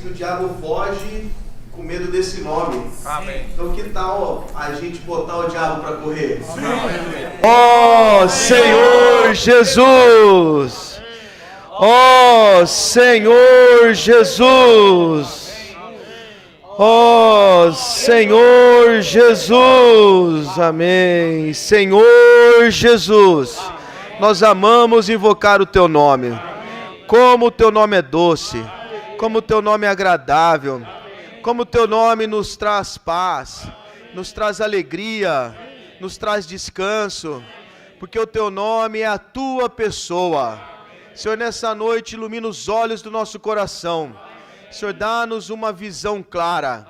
O diabo foge com medo desse nome. Amém. Então que tal a gente botar o diabo para correr? Ó Senhor Jesus! Ó Senhor Jesus! Ó Senhor Jesus! Amém. Senhor Jesus, nós amamos invocar o Teu nome. Como o Teu nome é doce, como o Teu nome é agradável, como o Teu nome nos traz paz, nos traz alegria, nos traz descanso, porque o Teu nome é a Tua pessoa. Senhor, nessa noite ilumina os olhos do nosso coração. Senhor, dá-nos uma visão clara,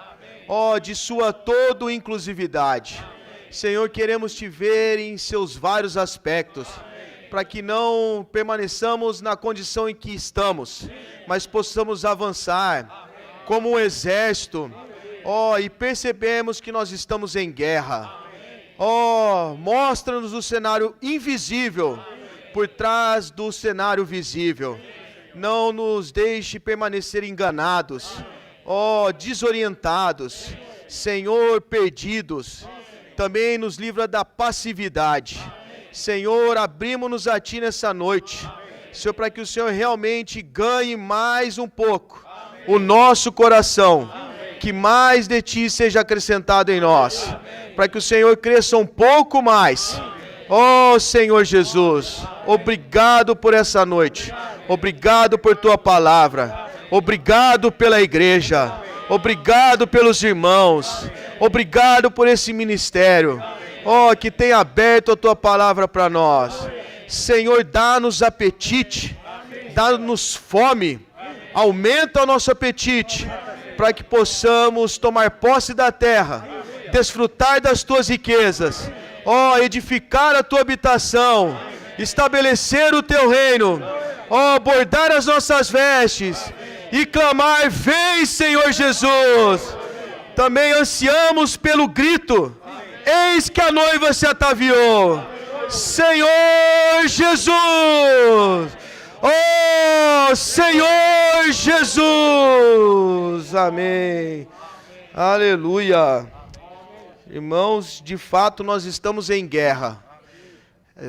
ó, de Sua toda inclusividade. Senhor, queremos Te ver em seus vários aspectos, para que não permaneçamos na condição em que estamos, mas possamos avançar como um exército, e percebemos que nós estamos em guerra. Mostra-nos o cenário invisível por trás do cenário visível. Não nos deixe permanecer enganados, desorientados, Senhor, perdidos. Também nos livra da passividade. Senhor, abrimos-nos a Ti nessa noite, Senhor, para que o Senhor realmente ganhe mais um pouco o nosso coração, que mais de Ti seja acrescentado em nós, para que o Senhor cresça um pouco mais. Senhor Jesus, obrigado por essa noite, obrigado por Tua palavra, obrigado pela igreja, obrigado pelos irmãos, obrigado por esse ministério, que tem aberto a Tua palavra para nós. Senhor, dá-nos apetite, dá-nos fome, aumenta o nosso apetite, para que possamos tomar posse da terra, desfrutar das Tuas riquezas, edificar a Tua habitação, estabelecer o Teu reino, bordar as nossas vestes e clamar: vem, Senhor Jesus. Também ansiamos pelo grito: eis que a noiva se ataviou. Senhor Jesus! Senhor Jesus! Amém. Aleluia. Irmãos, de fato nós estamos em guerra.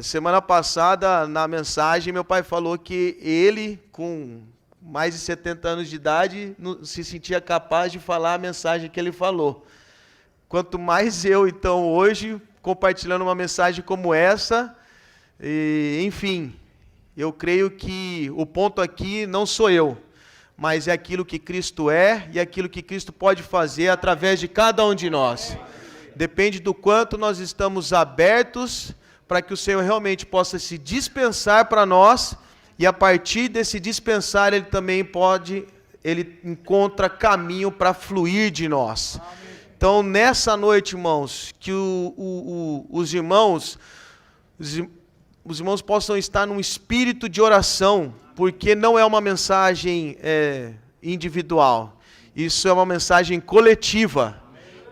Semana passada, na mensagem, meu pai falou que ele, com mais de 70 anos de idade, não se sentia capaz de falar a mensagem que ele falou. Quanto mais eu, então, hoje, compartilhando uma mensagem como essa, enfim, eu creio que o ponto aqui não sou eu, mas é aquilo que Cristo é e aquilo que Cristo pode fazer através de cada um de nós. Depende do quanto nós estamos abertos para que o Senhor realmente possa se dispensar para nós, e a partir desse dispensar ele encontra caminho para fluir de nós. Então, nessa noite, irmãos, que os irmãos possam estar num espírito de oração, porque não é uma mensagem individual, isso é uma mensagem coletiva.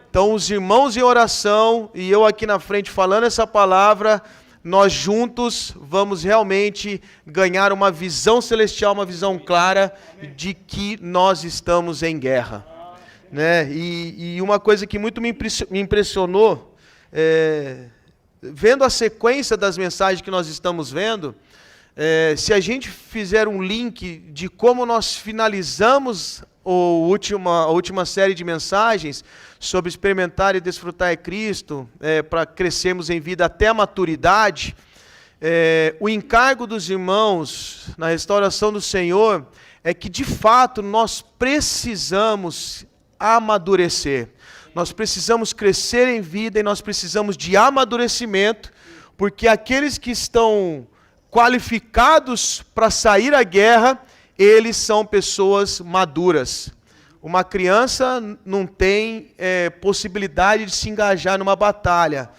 Então, os irmãos em oração e eu aqui na frente falando essa palavra, nós juntos vamos realmente ganhar uma visão celestial, uma visão clara de que nós estamos em guerra. Né? E uma coisa que muito me impressionou, vendo a sequência das mensagens que nós estamos vendo, se a gente fizer um link de como nós finalizamos a última série de mensagens sobre experimentar e desfrutar de Cristo, para crescermos em vida até a maturidade, o encargo dos irmãos na restauração do Senhor é que de fato nós precisamos amadurecer. Nós precisamos crescer em vida e nós precisamos de amadurecimento, porque aqueles que estão qualificados para sair à guerra, eles são pessoas maduras. Uma criança não tem possibilidade de se engajar numa batalha,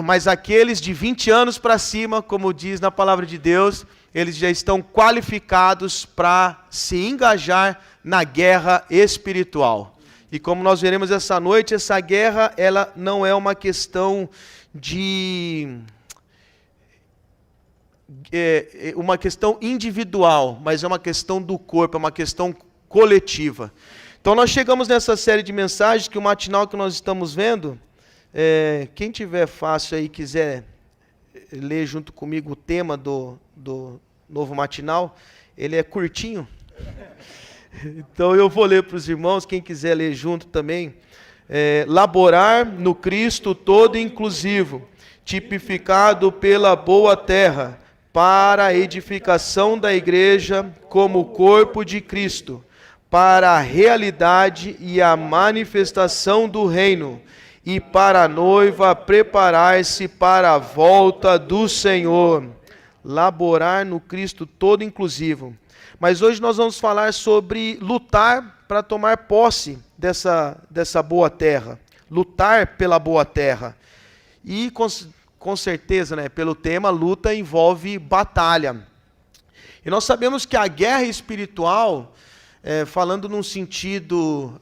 mas aqueles de 20 anos para cima, como diz na palavra de Deus, eles já estão qualificados para se engajar na guerra espiritual. E como nós veremos essa noite, essa guerra ela não é uma questão de uma questão individual, mas é uma questão do corpo, é uma questão coletiva. Então nós chegamos nessa série de mensagens, que o matinal que nós estamos vendo, quem tiver fácil aí, quiser ler junto comigo o tema do novo matinal, ele é curtinho. Então eu vou ler para os irmãos, quem quiser ler junto também. Laborar no Cristo todo inclusivo, tipificado pela boa terra, para a edificação da igreja como corpo de Cristo, para a realidade e a manifestação do reino, e para a noiva preparar-se para a volta do Senhor. Laborar no Cristo todo inclusivo. Mas hoje nós vamos falar sobre lutar para tomar posse dessa boa terra. Lutar pela boa terra. E com certeza, né, pelo tema, luta envolve batalha. E nós sabemos que a guerra espiritual, falando num sentido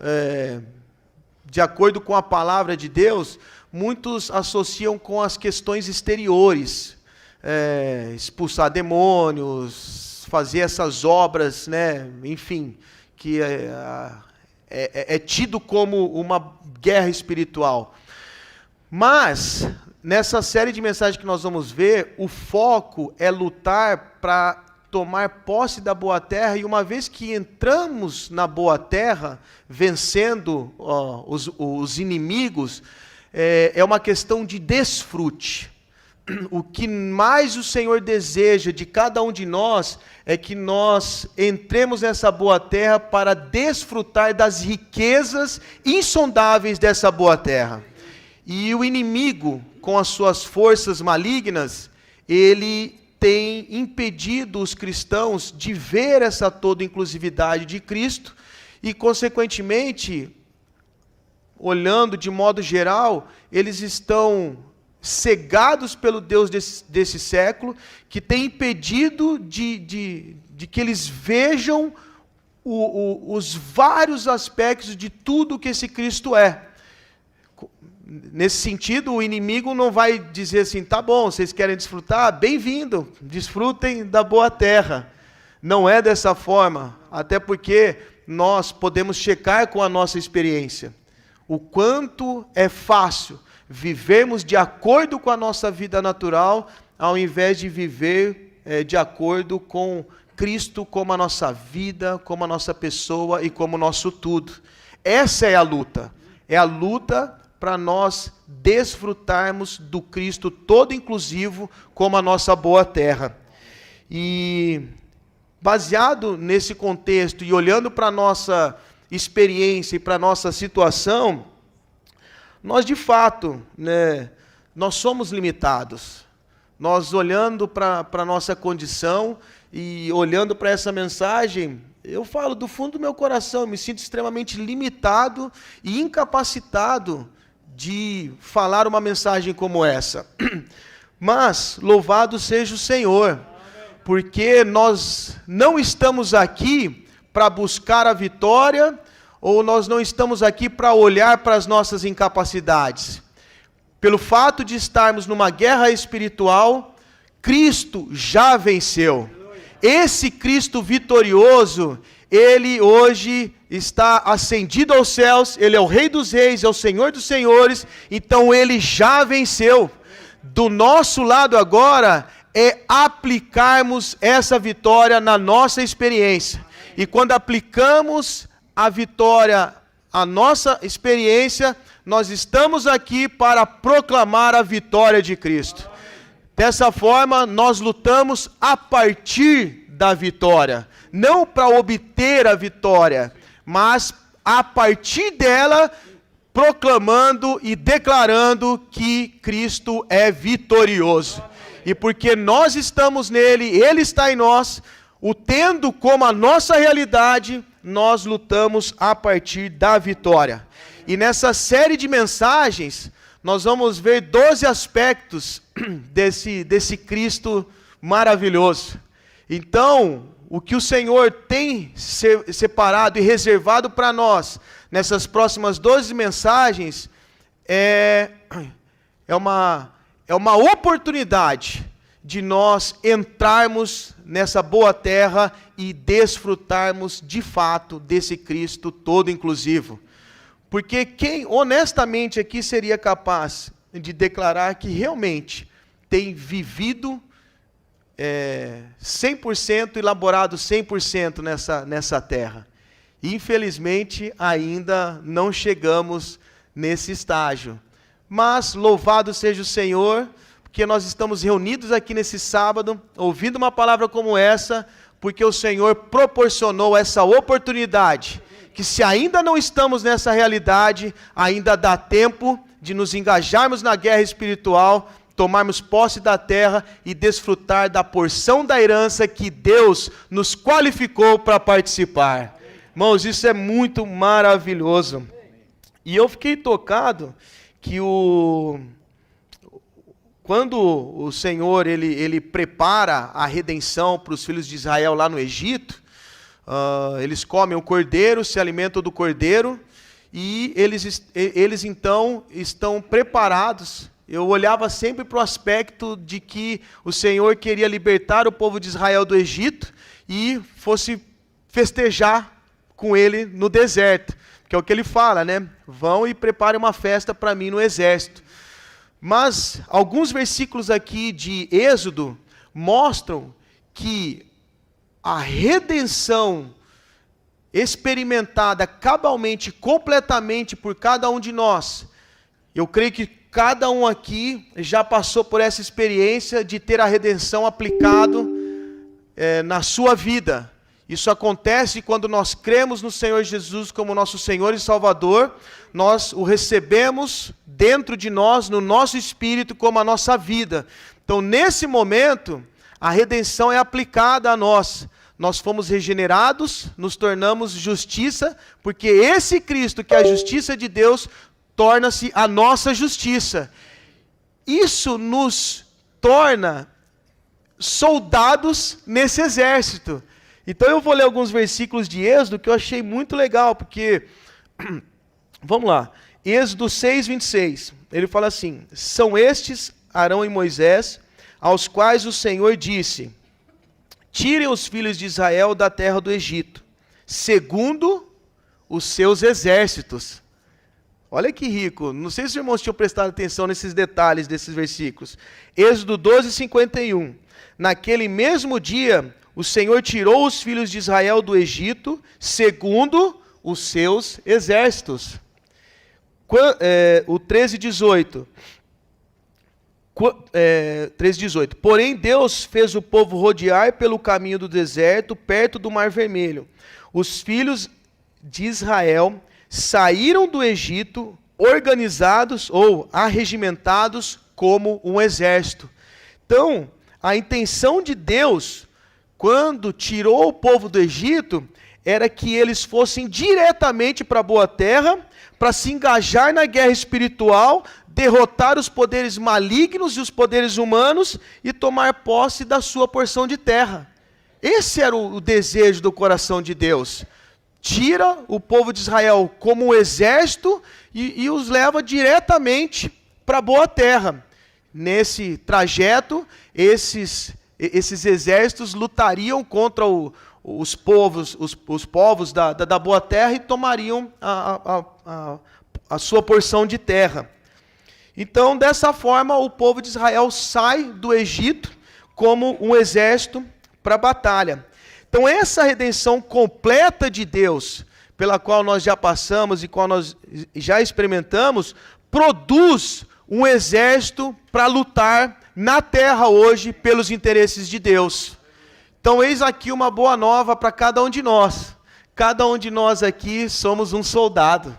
de acordo com a palavra de Deus, muitos associam com as questões exteriores. Expulsar demônios, fazer essas obras, né, enfim, que é tido como uma guerra espiritual. Mas, nessa série de mensagens que nós vamos ver, o foco é lutar para tomar posse da boa terra, e uma vez que entramos na boa terra, vencendo os inimigos, é uma questão de desfrute. O que mais o Senhor deseja de cada um de nós é que nós entremos nessa boa terra para desfrutar das riquezas insondáveis dessa boa terra. E o inimigo, com as suas forças malignas, ele tem impedido os cristãos de ver essa toda inclusividade de Cristo e, consequentemente, olhando de modo geral, eles estão cegados pelo Deus desse século, que tem impedido de que eles vejam os vários aspectos de tudo que esse Cristo é. Nesse sentido, o inimigo não vai dizer assim, tá bom, vocês querem desfrutar? Bem-vindo, desfrutem da boa terra. Não é dessa forma, até porque nós podemos checar com a nossa experiência o quanto é fácil vivermos de acordo com a nossa vida natural, ao invés de viver de acordo com Cristo como a nossa vida, como a nossa pessoa e como o nosso tudo. Essa é a luta para nós desfrutarmos do Cristo todo inclusivo como a nossa boa terra. E baseado nesse contexto e olhando para a nossa experiência e para a nossa situação, nós de fato, né, nós somos limitados. Nós olhando para a nossa condição e olhando para essa mensagem, eu falo do fundo do meu coração, eu me sinto extremamente limitado e incapacitado de falar uma mensagem como essa. Mas, louvado seja o Senhor, porque nós não estamos aqui para buscar a vitória, ou nós não estamos aqui para olhar para as nossas incapacidades. Pelo fato de estarmos numa guerra espiritual, Cristo já venceu. Esse Cristo vitorioso, Ele hoje está ascendido aos céus, Ele é o Rei dos Reis, é o Senhor dos Senhores, então Ele já venceu. Do nosso lado agora é aplicarmos essa vitória na nossa experiência. E quando aplicamos a vitória à nossa experiência, nós estamos aqui para proclamar a vitória de Cristo. Dessa forma, nós lutamos a partir da vitória, não para obter a vitória, mas a partir dela, proclamando e declarando que Cristo é vitorioso. E porque nós estamos nele, ele está em nós, o tendo como a nossa realidade, nós lutamos a partir da vitória. E nessa série de mensagens, nós vamos ver 12 aspectos desse Cristo maravilhoso. Então, o que o Senhor tem separado e reservado para nós, nessas próximas 12 mensagens, é uma oportunidade de nós entrarmos nessa boa terra e desfrutarmos de fato desse Cristo todo inclusivo. Porque quem honestamente aqui seria capaz de declarar que realmente tem vivido 100% e laborado 100% nessa terra? Infelizmente ainda não chegamos nesse estágio. Mas louvado seja o Senhor, porque nós estamos reunidos aqui nesse sábado, ouvindo uma palavra como essa, porque o Senhor proporcionou essa oportunidade, que se ainda não estamos nessa realidade, ainda dá tempo de nos engajarmos na guerra espiritual, tomarmos posse da terra e desfrutar da porção da herança que Deus nos qualificou para participar. Irmãos, isso é muito maravilhoso. E eu fiquei tocado que quando o Senhor ele prepara a redenção para os filhos de Israel lá no Egito, eles comem o cordeiro, se alimentam do cordeiro, e eles então estão preparados. Eu olhava sempre para o aspecto de que o Senhor queria libertar o povo de Israel do Egito e fosse festejar com ele no deserto, que é o que ele fala, né? Vão e preparem uma festa para mim no exército. Mas alguns versículos aqui de Êxodo mostram que a redenção experimentada cabalmente, completamente por cada um de nós, eu creio que cada um aqui já passou por essa experiência de ter a redenção aplicado na sua vida. Isso acontece quando nós cremos no Senhor Jesus como nosso Senhor e Salvador, nós o recebemos dentro de nós, no nosso espírito, como a nossa vida. Então, nesse momento, a redenção é aplicada a nós. Nós fomos regenerados, nos tornamos justiça, porque esse Cristo, que é a justiça de Deus, torna-se a nossa justiça. Isso nos torna soldados nesse exército. Então eu vou ler alguns versículos de Êxodo que eu achei muito legal, porque, vamos lá, Êxodo 6, 26, ele fala assim: são estes Arão e Moisés, aos quais o Senhor disse, tirem os filhos de Israel da terra do Egito, segundo os seus exércitos. Olha que rico, não sei se os irmãos tinham prestado atenção nesses detalhes desses versículos. Êxodo 12, 51, naquele mesmo dia, o Senhor tirou os filhos de Israel do Egito, segundo os seus exércitos. O 13:18. 13:18. Porém, Deus fez o povo rodear pelo caminho do deserto, perto do Mar Vermelho. Os filhos de Israel saíram do Egito organizados ou arregimentados como um exército. Então, a intenção de Deus, quando tirou o povo do Egito, era que eles fossem diretamente para a boa terra, para se engajar na guerra espiritual, derrotar os poderes malignos e os poderes humanos e tomar posse da sua porção de terra. Esse era o desejo do coração de Deus. Tira o povo de Israel como um exército e os leva diretamente para a boa terra. Nesse trajeto, esses exércitos lutariam contra os povos da boa terra e tomariam a sua porção de terra. Então, dessa forma, o povo de Israel sai do Egito como um exército para a batalha. Então, essa redenção completa de Deus, pela qual nós já passamos e qual nós já experimentamos, produz um exército para lutar na terra hoje pelos interesses de Deus. Então, eis aqui uma boa nova para cada um de nós. Cada um de nós aqui somos um soldado.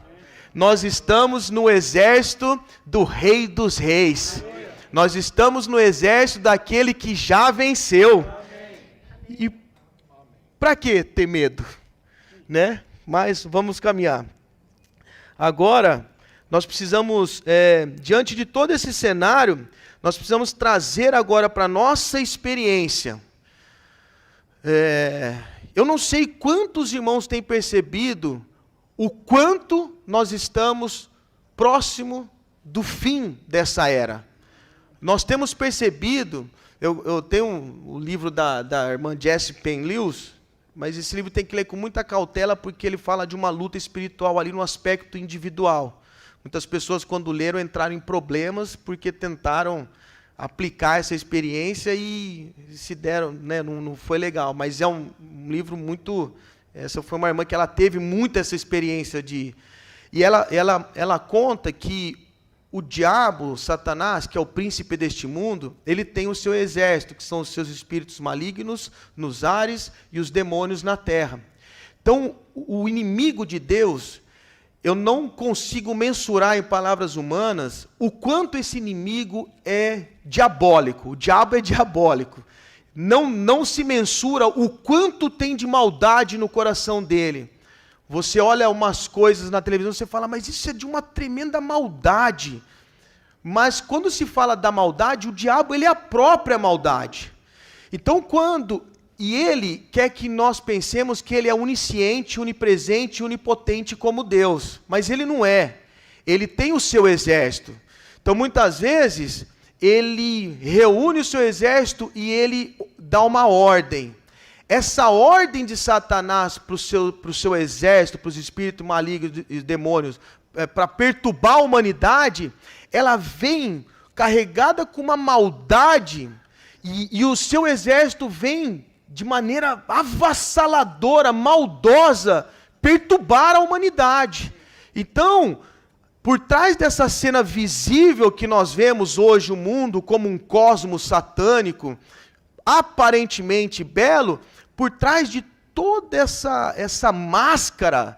Nós estamos no exército do Rei dos Reis. Nós estamos no exército daquele que já venceu. E para que ter medo? Né? Mas vamos caminhar. Agora, nós precisamos, diante de todo esse cenário, nós precisamos trazer agora para a nossa experiência. Eu não sei quantos irmãos têm percebido o quanto nós estamos próximo do fim dessa era. Nós temos percebido Eu tenho o livro da irmã Jessie Penn Lewis, mas esse livro tem que ler com muita cautela, porque ele fala de uma luta espiritual ali no aspecto individual. Muitas pessoas, quando leram, entraram em problemas porque tentaram aplicar essa experiência e se deram, né, não foi legal. Mas é um livro muito... Essa foi uma irmã que ela teve muito essa experiência de... E ela conta que o diabo, Satanás, que é o príncipe deste mundo, ele tem o seu exército, que são os seus espíritos malignos nos ares e os demônios na terra. Então, o inimigo de Deus, eu não consigo mensurar em palavras humanas o quanto esse inimigo é diabólico. O diabo é diabólico. Não se mensura o quanto tem de maldade no coração dele. Você olha umas coisas na televisão, você fala, mas isso é de uma tremenda maldade. Mas quando se fala da maldade, o diabo, ele é a própria maldade. Então, e ele quer que nós pensemos que ele é onisciente, onipresente, onipotente como Deus. Mas ele não é. Ele tem o seu exército. Então, muitas vezes, ele reúne o seu exército e ele dá uma ordem. Essa ordem de Satanás para o seu exército, para os espíritos malignos e demônios, para perturbar a humanidade, ela vem carregada com uma maldade, e o seu exército vem de maneira avassaladora, maldosa, perturbar a humanidade. Então, por trás dessa cena visível que nós vemos hoje o mundo como um cosmos satânico, aparentemente belo, por trás de toda essa máscara,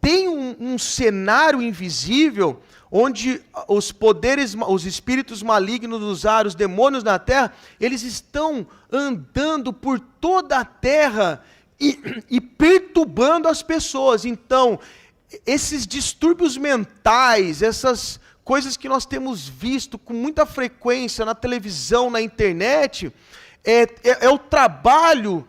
tem um cenário invisível, onde os poderes, os espíritos malignos dos ares, os demônios na terra, eles estão andando por toda a terra e perturbando as pessoas. Então, esses distúrbios mentais, essas coisas que nós temos visto com muita frequência na televisão, na internet, é o trabalho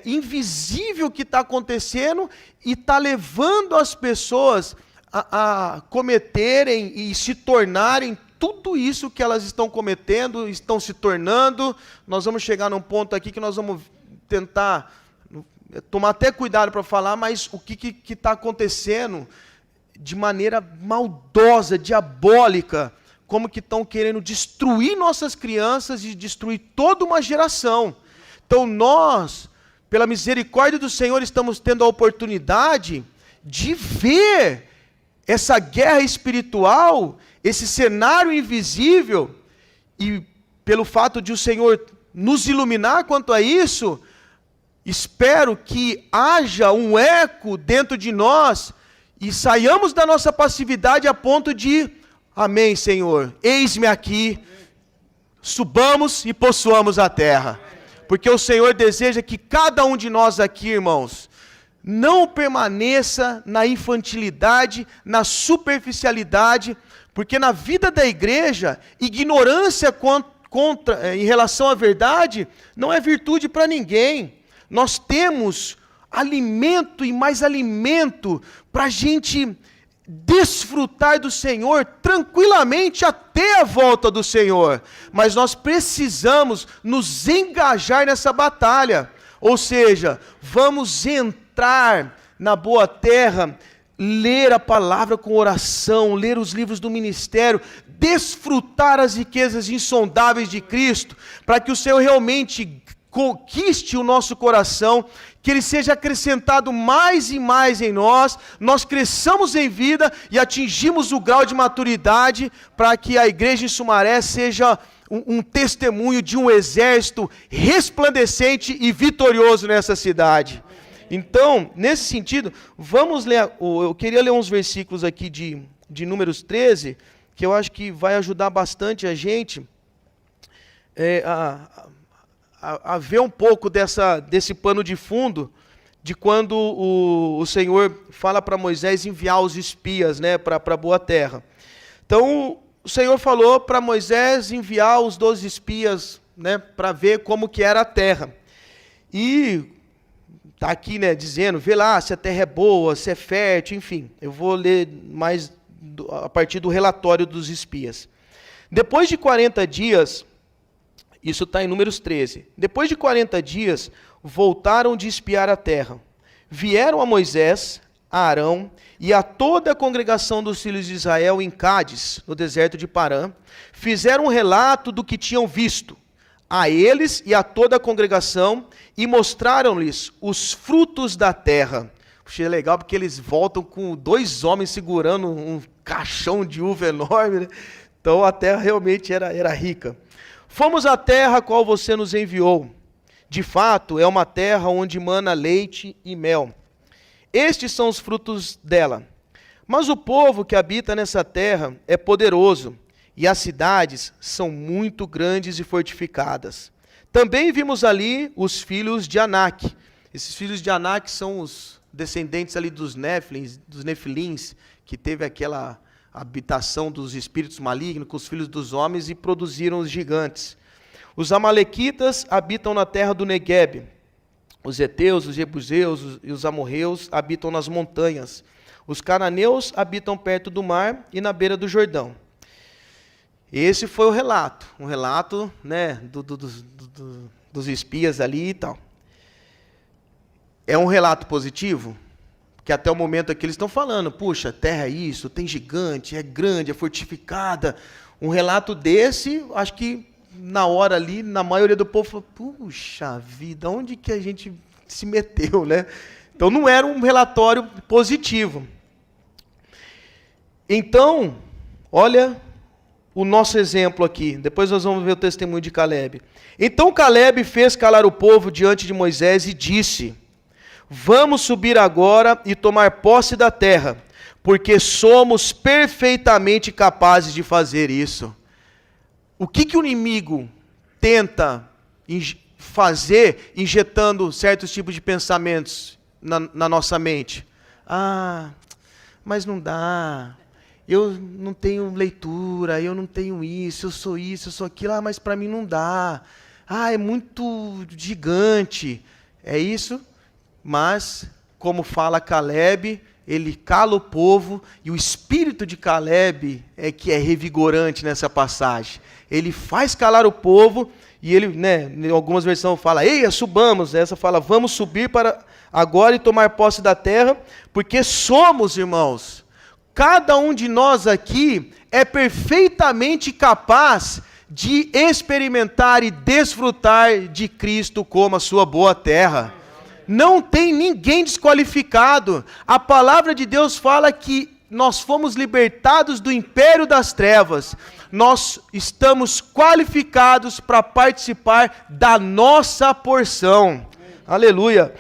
invisível que está acontecendo e está levando as pessoas a cometerem e se tornarem tudo isso que elas estão cometendo, estão se tornando. Nós vamos chegar num ponto aqui que nós vamos tentar tomar até cuidado para falar, mas o que está acontecendo de maneira maldosa, diabólica, como que estão querendo destruir nossas crianças e destruir toda uma geração. Então nós, pela misericórdia do Senhor, estamos tendo a oportunidade de ver essa guerra espiritual, esse cenário invisível, e pelo fato de o Senhor nos iluminar quanto a isso, espero que haja um eco dentro de nós e saiamos da nossa passividade a ponto de, amém, Senhor, eis-me aqui, subamos e possuamos a terra. Porque o Senhor deseja que cada um de nós aqui, irmãos, não permaneça na infantilidade, na superficialidade, porque na vida da igreja, ignorância em relação à verdade não é virtude para ninguém. Nós temos alimento e mais alimento para a gente desfrutar do Senhor tranquilamente até a volta do Senhor. Mas nós precisamos nos engajar nessa batalha. Ou seja, vamos entrar na boa terra, ler a palavra com oração, ler os livros do ministério, desfrutar as riquezas insondáveis de Cristo, para que o Senhor realmente conquiste o nosso coração, que Ele seja acrescentado mais e mais em nós, nós cresçamos em vida e atingimos o grau de maturidade, para que a igreja em Sumaré seja um testemunho de um exército resplandecente e vitorioso nessa cidade. Então, nesse sentido, vamos ler, eu queria ler uns versículos aqui de Números 13, que eu acho que vai ajudar bastante a gente a ver um pouco desse pano de fundo, de quando o Senhor fala para Moisés enviar os espias, né, para a boa terra. Então, o Senhor falou para Moisés enviar os 12 espias, né, para ver como que era a terra. E está aqui, né, dizendo, vê lá se a terra é boa, se é fértil, enfim. Eu vou ler mais a partir do relatório dos espias. Depois de 40 dias, Isso está em Números 13. Depois de 40 dias, voltaram de espiar a terra. Vieram a Moisés, a Arão e a toda a congregação dos filhos de Israel em Cádiz, no deserto de Parã, fizeram um relato do que tinham visto, a eles e a toda a congregação, e mostraram-lhes os frutos da terra. Achei legal porque eles voltam com 2 homens segurando um caixão de uva enorme, né? Então a terra realmente era rica. Fomos à terra a qual você nos enviou. De fato, é uma terra onde mana leite e mel. Estes são os frutos dela. Mas o povo que habita nessa terra é poderoso, e as cidades são muito grandes e fortificadas. Também vimos ali os filhos de Anak. Esses filhos de Anak são os descendentes ali dos Nefilins, que teve aquela habitação dos espíritos malignos com os filhos dos homens e produziram os gigantes. Os amalequitas habitam na terra do Neguebe. Os heteus, os jebuseus e os amorreus habitam nas montanhas. Os cananeus habitam perto do mar e na beira do Jordão. Esse foi o relato, um relato, né, dos espias ali e tal. É um relato positivo? Que até o momento aqui eles estão falando, puxa, a terra é isso, tem gigante, é grande, é fortificada. Um relato desse, acho que na hora ali, na maioria do povo falou, puxa vida, onde que a gente se meteu, né? Então não era um relatório positivo. Então, olha o nosso exemplo aqui, depois nós vamos ver o testemunho de Caleb. Então Caleb fez calar o povo diante de Moisés e disse, vamos subir agora e tomar posse da terra, porque somos perfeitamente capazes de fazer isso. O que o inimigo tenta fazer, injetando certos tipos de pensamentos na nossa mente? Ah, mas não dá. Eu não tenho leitura, eu não tenho isso, eu sou aquilo, mas para mim não dá. Ah, é muito gigante. É isso, mas, como fala Caleb, ele cala o povo, e o espírito de Caleb é que é revigorante nessa passagem. Ele faz calar o povo, e ele, né, em algumas versões fala, eia, subamos, essa fala, vamos subir para agora e tomar posse da terra, porque somos, irmãos, cada um de nós aqui é perfeitamente capaz de experimentar e desfrutar de Cristo como a sua boa terra. Não tem ninguém desqualificado. A palavra de Deus fala que nós fomos libertados do império das trevas. Nós estamos qualificados para participar da nossa porção. Aleluia.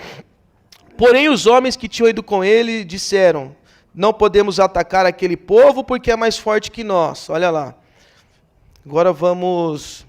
Porém os homens que tinham ido com ele disseram, não podemos atacar aquele povo porque é mais forte que nós. Olha lá. Agora vamos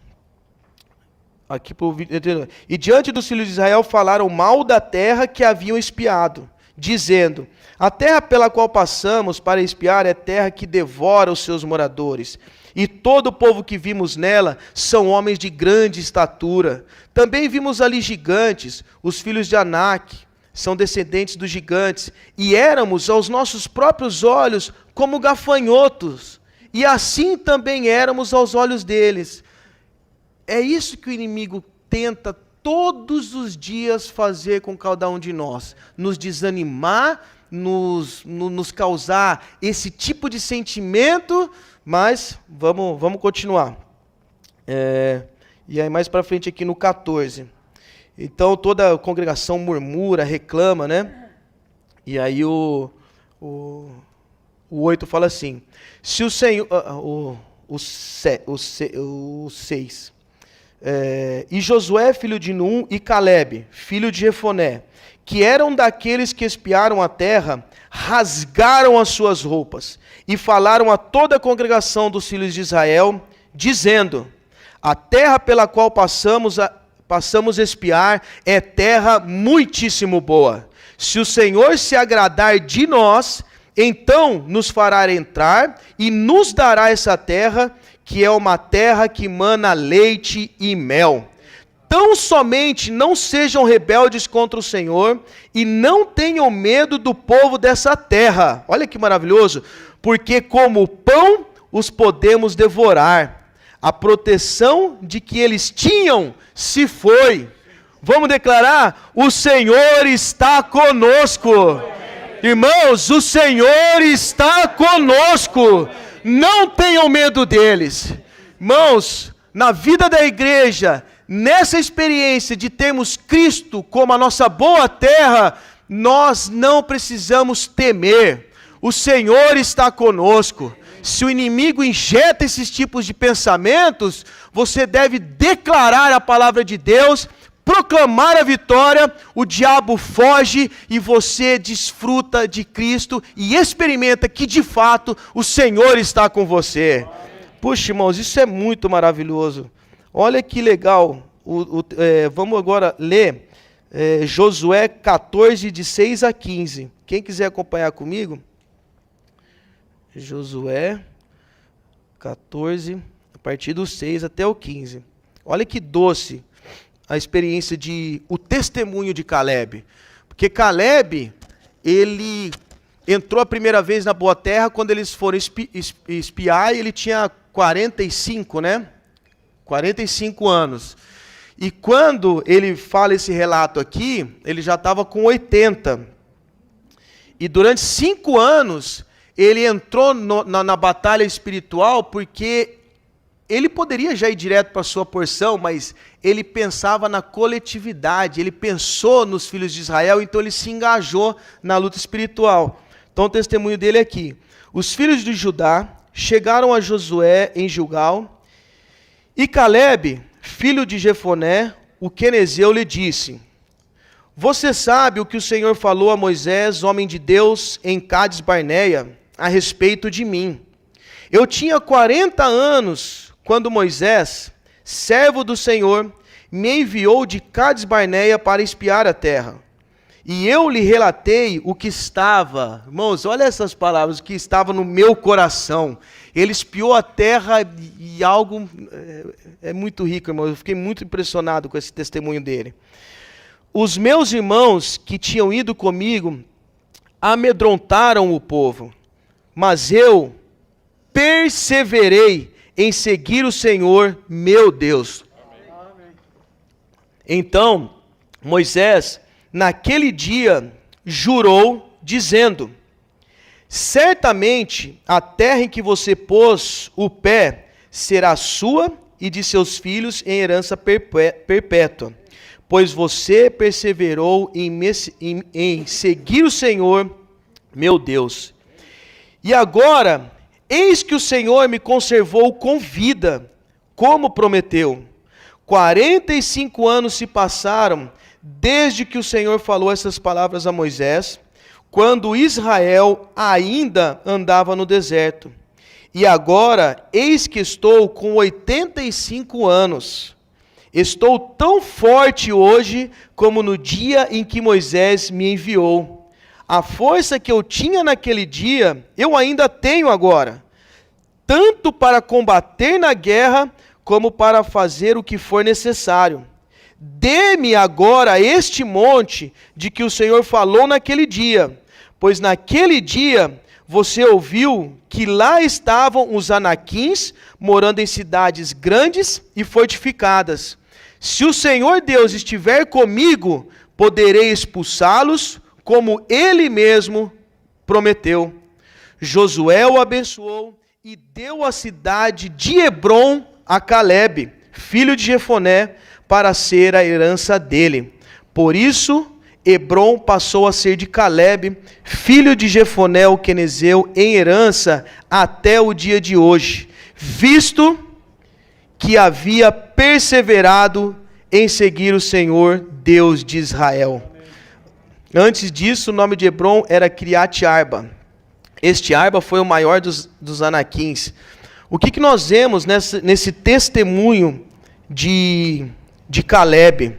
aqui para o vídeo. E diante dos filhos de Israel falaram mal da terra que haviam espiado, dizendo, a terra pela qual passamos para espiar é terra que devora os seus moradores. E todo o povo que vimos nela são homens de grande estatura. Também vimos ali gigantes, os filhos de Anak, são descendentes dos gigantes, e éramos aos nossos próprios olhos como gafanhotos, e assim também éramos aos olhos deles. É isso que o inimigo tenta todos os dias fazer com cada um de nós, nos desanimar, nos causar esse tipo de sentimento, mas vamos continuar. E aí mais para frente aqui no 14. Então toda a congregação murmura, reclama, né? E aí o 8 fala assim, se o Senhor, o 6, e Josué filho de Num e Caleb, filho de Jefoné, que eram daqueles que espiaram a terra, rasgaram as suas roupas e falaram a toda a congregação dos filhos de Israel, dizendo, a terra pela qual passamos a espiar é terra muitíssimo boa. Se o Senhor se agradar de nós, então nos fará entrar e nos dará essa terra, que é uma terra que mana leite e mel. Tão somente não sejam rebeldes contra o Senhor e não tenham medo do povo dessa terra. Olha que maravilhoso, porque como pão os podemos devorar. A proteção de que eles tinham se foi. Vamos declarar: o Senhor está conosco. Irmãos, o Senhor está conosco. Não tenham medo deles. Irmãos, na vida da igreja, nessa experiência de termos Cristo como a nossa boa terra, nós não precisamos temer. O Senhor está conosco. Se o inimigo injeta esses tipos de pensamentos, você deve declarar a palavra de Deus, proclamar a vitória, o diabo foge e você desfruta de Cristo e experimenta que de fato o Senhor está com você. Puxa, irmãos, isso é muito maravilhoso. Olha que legal. Vamos agora ler Josué 14, de 6 a 15. Quem quiser acompanhar comigo? Josué 14, a partir do 6 até o 15. Olha que doce a experiência o testemunho de Caleb. Porque Caleb, ele entrou a primeira vez na Boa Terra quando eles foram espiar, e ele tinha 45, né? 45 anos. E quando ele fala esse relato aqui, ele já estava com 80. E durante 5 anos, ele entrou na batalha espiritual, porque ele poderia já ir direto para a sua porção, mas ele pensava na coletividade, ele pensou nos filhos de Israel, então ele se engajou na luta espiritual. Então o testemunho dele é aqui. Os filhos de Judá chegaram a Josué em Gilgal, e Caleb, filho de Jefoné, o quenezeu, lhe disse: você sabe o que o Senhor falou a Moisés, homem de Deus, em Cades Barneia, a respeito de mim. Eu tinha 40 anos quando Moisés, servo do Senhor, me enviou de Cades Barneia para espiar a terra. E eu lhe relatei o que estava, irmãos, olha essas palavras, o que estava no meu coração. Ele espiou a terra e algo é muito rico, irmãos. Eu fiquei muito impressionado com esse testemunho dele. Os meus irmãos que tinham ido comigo amedrontaram o povo, mas eu perseverei em seguir o Senhor, meu Deus. Amém. Então, Moisés, naquele dia, jurou, dizendo: certamente a terra em que você pôs o pé será sua e de seus filhos em herança perpétua, pois você perseverou em seguir o Senhor, meu Deus. E agora, eis que o Senhor me conservou com vida, como prometeu. 45 anos se passaram desde que o Senhor falou essas palavras a Moisés, quando Israel ainda andava no deserto. E agora, eis que estou com 85 anos. Estou tão forte hoje como no dia em que Moisés me enviou. A força que eu tinha naquele dia, eu ainda tenho agora, tanto para combater na guerra, como para fazer o que for necessário. Dê-me agora este monte de que o Senhor falou naquele dia, pois naquele dia você ouviu que lá estavam os anaquins, morando em cidades grandes e fortificadas. Se o Senhor Deus estiver comigo, poderei expulsá-los, como ele mesmo prometeu. Josué o abençoou e deu a cidade de Hebrom a Caleb, filho de Jefoné, para ser a herança dele. Por isso, Hebrom passou a ser de Caleb, filho de Jefoné o quenezeu, em herança até o dia de hoje, visto que havia perseverado em seguir o Senhor, Deus de Israel. Antes disso, o nome de Hebrom era Criate Arba. Este Arba foi o maior dos anaquins. O que nós vemos nesse testemunho de Caleb?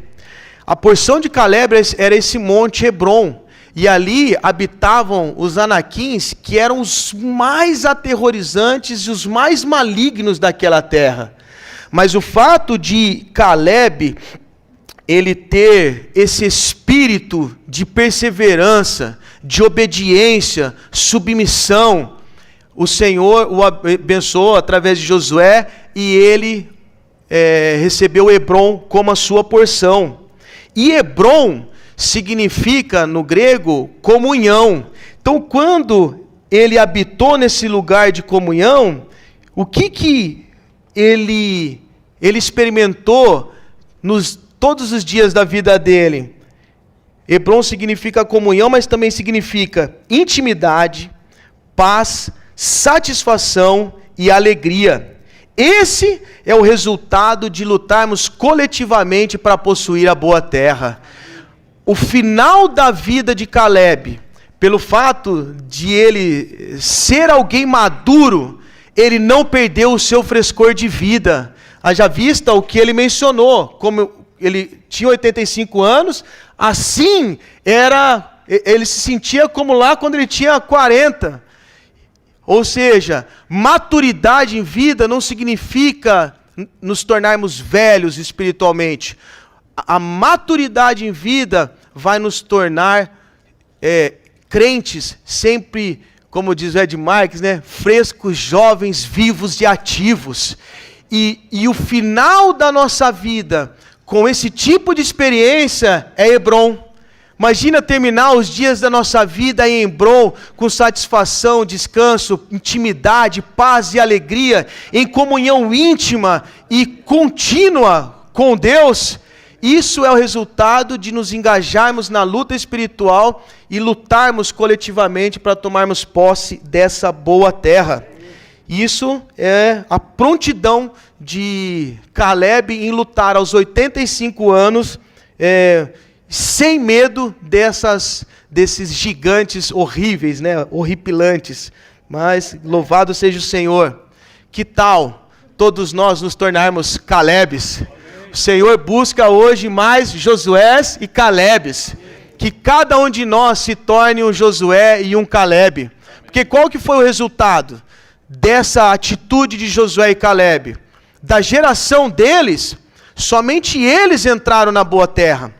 A porção de Caleb era esse monte Hebrom. E ali habitavam os anaquins, que eram os mais aterrorizantes e os mais malignos daquela terra. Mas o fato de Caleb ele ter esse espírito de perseverança, de obediência, submissão, o Senhor o abençoou através de Josué e ele recebeu Hebrom como a sua porção. E Hebrom significa, no grego, comunhão. Então, quando ele habitou nesse lugar de comunhão, o que ele experimentou todos os dias da vida dele? Hebrom significa comunhão, mas também significa intimidade, paz, satisfação e alegria. Esse é o resultado de lutarmos coletivamente para possuir a boa terra. O final da vida de Caleb, pelo fato de ele ser alguém maduro, ele não perdeu o seu frescor de vida. Haja vista o que ele mencionou, como ele tinha 85 anos, assim ele se sentia como lá quando ele tinha 40. Ou seja, maturidade em vida não significa nos tornarmos velhos espiritualmente. A maturidade em vida vai nos tornar crentes sempre, como diz o Ed Marques, frescos, jovens, vivos e ativos. E o final da nossa vida com esse tipo de experiência é Hebrom. Imagina terminar os dias da nossa vida em Hebrom com satisfação, descanso, intimidade, paz e alegria, em comunhão íntima e contínua com Deus. Isso é o resultado de nos engajarmos na luta espiritual e lutarmos coletivamente para tomarmos posse dessa boa terra. Isso é a prontidão de Caleb em lutar aos 85 anos, sem medo desses gigantes horríveis, horripilantes. Mas louvado seja o Senhor. Que tal todos nós nos tornarmos Calebes? O Senhor busca hoje mais Josués e Calebes. Que cada um de nós se torne um Josué e um Caleb. Porque qual que foi o resultado dessa atitude de Josué e Caleb? Da geração deles, somente eles entraram na boa terra.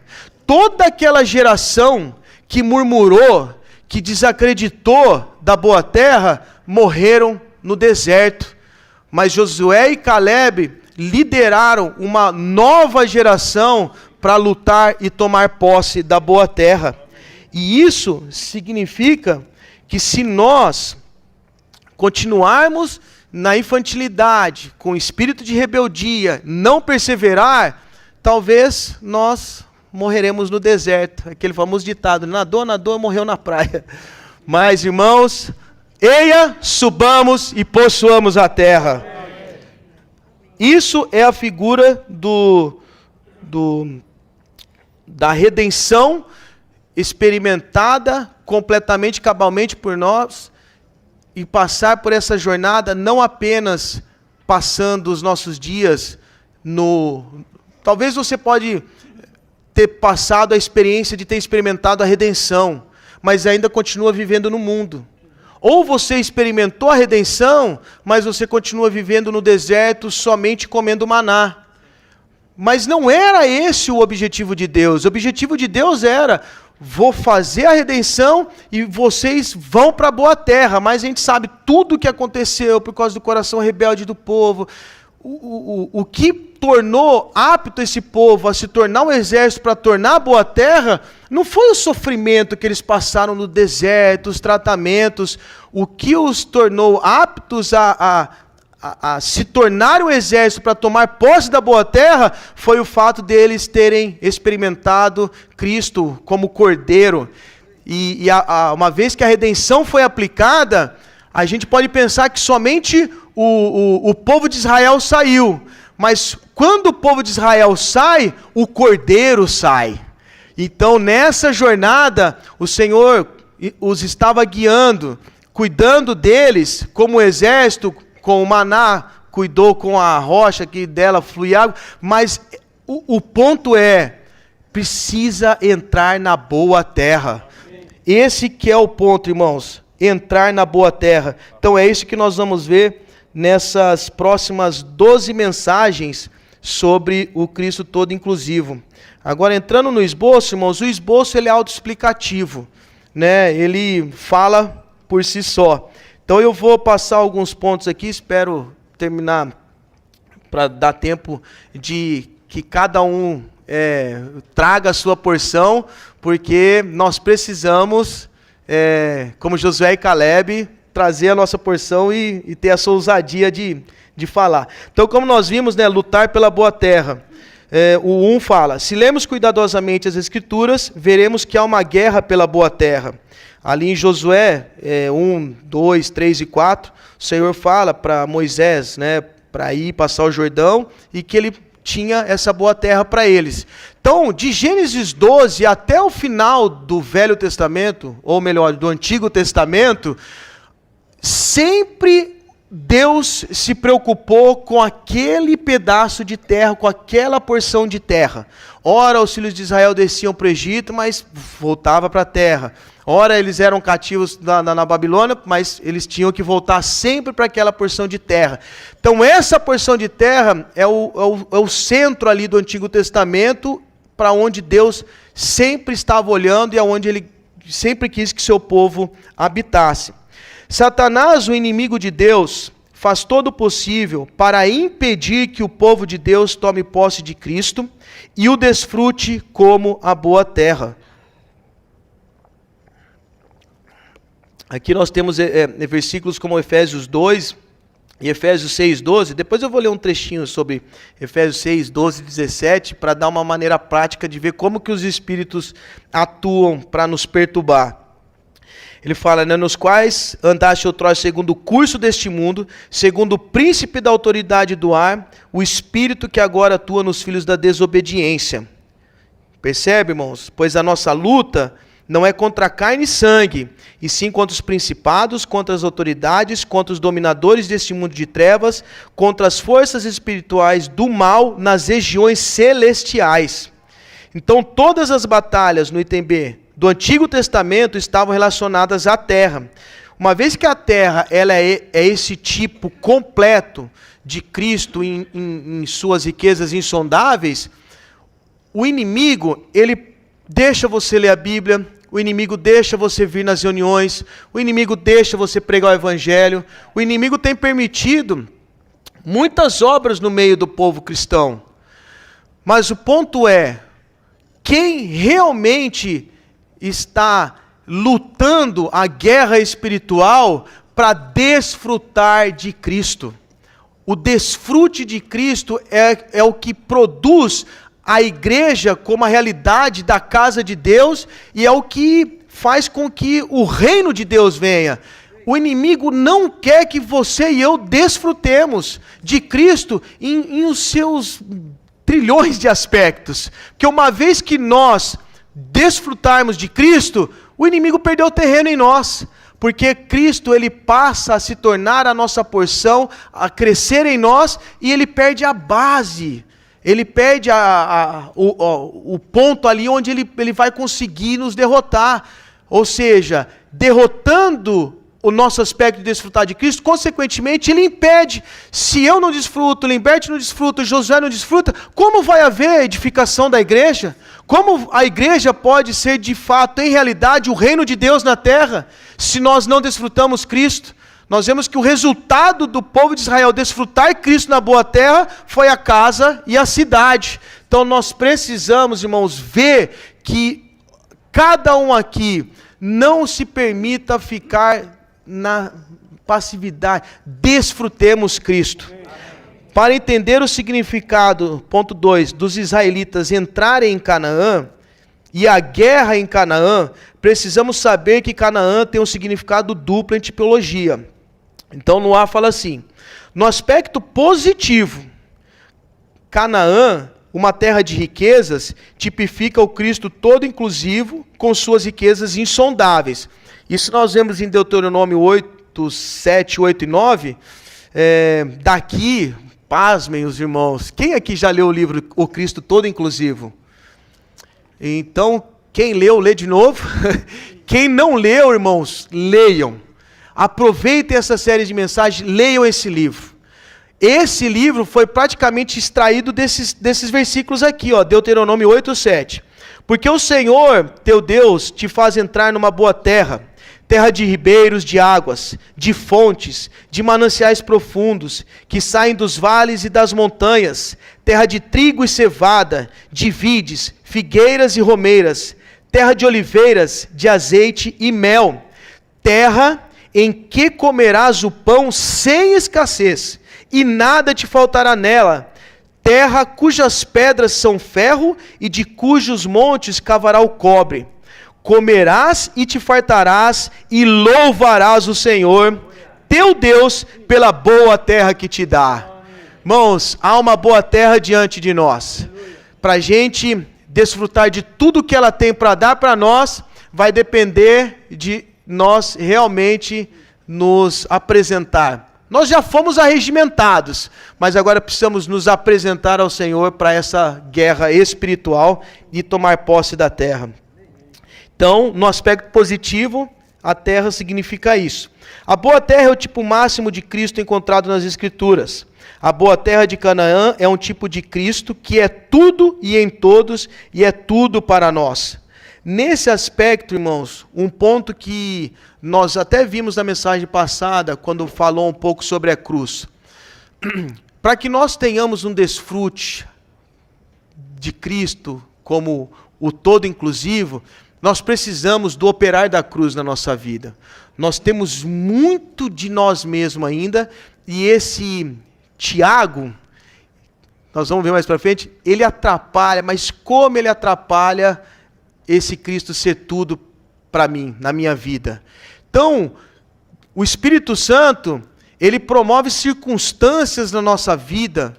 Toda aquela geração que murmurou, que desacreditou da boa terra, morreram no deserto. Mas Josué e Caleb lideraram uma nova geração para lutar e tomar posse da boa terra. E isso significa que se nós continuarmos na infantilidade, com espírito de rebeldia, não perseverar, talvez nós morreremos no deserto. Aquele famoso ditado, nadou, morreu na praia. Mas, irmãos, eia, subamos e possuamos a terra. Isso é a figura da redenção experimentada completamente, cabalmente por nós, e passar por essa jornada não apenas passando os nossos dias Talvez você pode ter passado a experiência de ter experimentado a redenção, mas ainda continua vivendo no mundo. Ou você experimentou a redenção, mas você continua vivendo no deserto somente comendo maná. Mas não era esse o objetivo de Deus. O objetivo de Deus era: vou fazer a redenção e vocês vão para a boa terra. Mas a gente sabe tudo o que aconteceu por causa do coração rebelde do povo. O que tornou apto esse povo a se tornar um exército para tornar a boa terra, não foi o sofrimento que eles passaram no deserto, os tratamentos. O que os tornou aptos a se tornar um exército para tomar posse da boa terra, foi o fato deles terem experimentado Cristo como Cordeiro. E uma vez que a redenção foi aplicada, a gente pode pensar que somente o povo de Israel saiu. Mas quando o povo de Israel sai, o Cordeiro sai. Então nessa jornada, o Senhor os estava guiando, cuidando deles como exército, com o maná, cuidou com a rocha que dela flui água. Mas o ponto precisa entrar na boa terra. Esse que é o ponto, irmãos. Entrar na boa terra. Então é isso que nós vamos ver nessas próximas 12 mensagens sobre o Cristo todo inclusivo. Agora, entrando no esboço, irmãos, o esboço ele é autoexplicativo, né? Ele fala por si só. Então eu vou passar alguns pontos aqui, espero terminar para dar tempo de que cada um traga a sua porção, porque nós precisamos, como Josué e Caleb, trazer a nossa porção e ter essa ousadia de falar. Então, como nós vimos, lutar pela boa terra. O 1 fala: se lemos cuidadosamente as Escrituras, veremos que há uma guerra pela boa terra. Ali em Josué 1, 2, 3 e 4, o Senhor fala para Moisés, para ir passar o Jordão, e que ele tinha essa boa terra para eles. Então, de Gênesis 12 até o final do Velho Testamento, ou melhor, do Antigo Testamento, sempre Deus se preocupou com aquele pedaço de terra, com aquela porção de terra. Ora, os filhos de Israel desciam para o Egito, mas voltava para a terra. Ora, eles eram cativos na Babilônia, mas eles tinham que voltar sempre para aquela porção de terra. Então, essa porção de terra é o centro ali do Antigo Testamento, para onde Deus sempre estava olhando e aonde Ele sempre quis que seu povo habitasse. Satanás, o inimigo de Deus, faz todo o possível para impedir que o povo de Deus tome posse de Cristo e o desfrute como a boa terra. Aqui nós temos versículos como Efésios 2 e Efésios 6, 12. Depois eu vou ler um trechinho sobre Efésios 6, 12 e 17, para dar uma maneira prática de ver como que os espíritos atuam para nos perturbar. Ele fala, nos quais andaste outrora segundo o curso deste mundo, segundo o príncipe da autoridade do ar, o espírito que agora atua nos filhos da desobediência. Percebe, irmãos? Pois a nossa luta não é contra carne e sangue, e sim contra os principados, contra as autoridades, contra os dominadores deste mundo de trevas, contra as forças espirituais do mal nas regiões celestiais. Então todas as batalhas no ITB do Antigo Testamento estavam relacionadas à terra. Uma vez que a terra ela é esse tipo completo de Cristo em suas riquezas insondáveis, o inimigo, ele deixa você ler a Bíblia, o inimigo deixa você vir nas reuniões, o inimigo deixa você pregar o Evangelho, o inimigo tem permitido muitas obras no meio do povo cristão. Mas o ponto é, quem realmente está lutando a guerra espiritual para desfrutar de Cristo? O desfrute de Cristo é o que produz a igreja como a realidade da casa de Deus e é o que faz com que o reino de Deus venha. O inimigo não quer que você e eu desfrutemos de Cristo em os seus trilhões de aspectos. Porque uma vez que nós desfrutarmos de Cristo, o inimigo perdeu terreno em nós. Porque Cristo, ele passa a se tornar a nossa porção, a crescer em nós, e ele perde a base. Ele perde o ponto ali onde ele vai conseguir nos derrotar. Ou seja, derrotando o nosso aspecto de desfrutar de Cristo, consequentemente ele impede. Se eu não desfruto, Limberto não desfruta, Josué não desfruta, como vai haver edificação da igreja? Como a igreja pode ser de fato, em realidade, o reino de Deus na terra, se nós não desfrutamos Cristo? Nós vemos que o resultado do povo de Israel desfrutar Cristo na boa terra foi a casa e a cidade. Então nós precisamos, irmãos, ver que cada um aqui não se permita ficar na passividade. Desfrutemos Cristo. Para entender o significado, ponto 2, dos israelitas entrarem em Canaã e a guerra em Canaã, precisamos saber que Canaã tem um significado duplo em tipologia. Então no A fala assim, no aspecto positivo, Canaã, uma terra de riquezas, tipifica o Cristo todo inclusivo, com suas riquezas insondáveis. Isso nós vemos em Deuteronômio 8, 7, 8 e 9. Daqui, pasmem os irmãos, quem aqui já leu o livro O Cristo Todo Inclusivo? Então, quem leu, lê de novo. Quem não leu, irmãos, leiam. Aproveitem essa série de mensagens, leiam esse livro. Esse livro foi praticamente extraído desses versículos aqui, Deuteronômio 8, 7. Porque o Senhor, teu Deus, te faz entrar numa boa terra, terra de ribeiros de águas, de fontes, de mananciais profundos, que saem dos vales e das montanhas, terra de trigo e cevada, de vides, figueiras e romeiras, terra de oliveiras, de azeite e mel, terra em que comerás o pão sem escassez, e nada te faltará nela, terra cujas pedras são ferro e de cujos montes cavará o cobre. Comerás e te fartarás e louvarás o Senhor, teu Deus, pela boa terra que te dá. Irmãos, há uma boa terra diante de nós. Para a gente desfrutar de tudo que ela tem para dar para nós, vai depender de nós realmente nos apresentar. Nós já fomos arregimentados, mas agora precisamos nos apresentar ao Senhor para essa guerra espiritual e tomar posse da terra. Então, no aspecto positivo, a terra significa isso. A boa terra é o tipo máximo de Cristo encontrado nas Escrituras. A boa terra de Canaã é um tipo de Cristo que é tudo e em todos e é tudo para nós. Nesse aspecto, irmãos, um ponto que nós até vimos na mensagem passada, quando falou um pouco sobre a cruz. Para que nós tenhamos um desfrute de Cristo como o todo inclusivo, nós precisamos do operar da cruz na nossa vida. Nós temos muito de nós mesmos ainda, e esse Tiago, nós vamos ver mais para frente, ele atrapalha, mas como ele atrapalha esse Cristo ser tudo para mim, na minha vida. Então, o Espírito Santo, ele promove circunstâncias na nossa vida,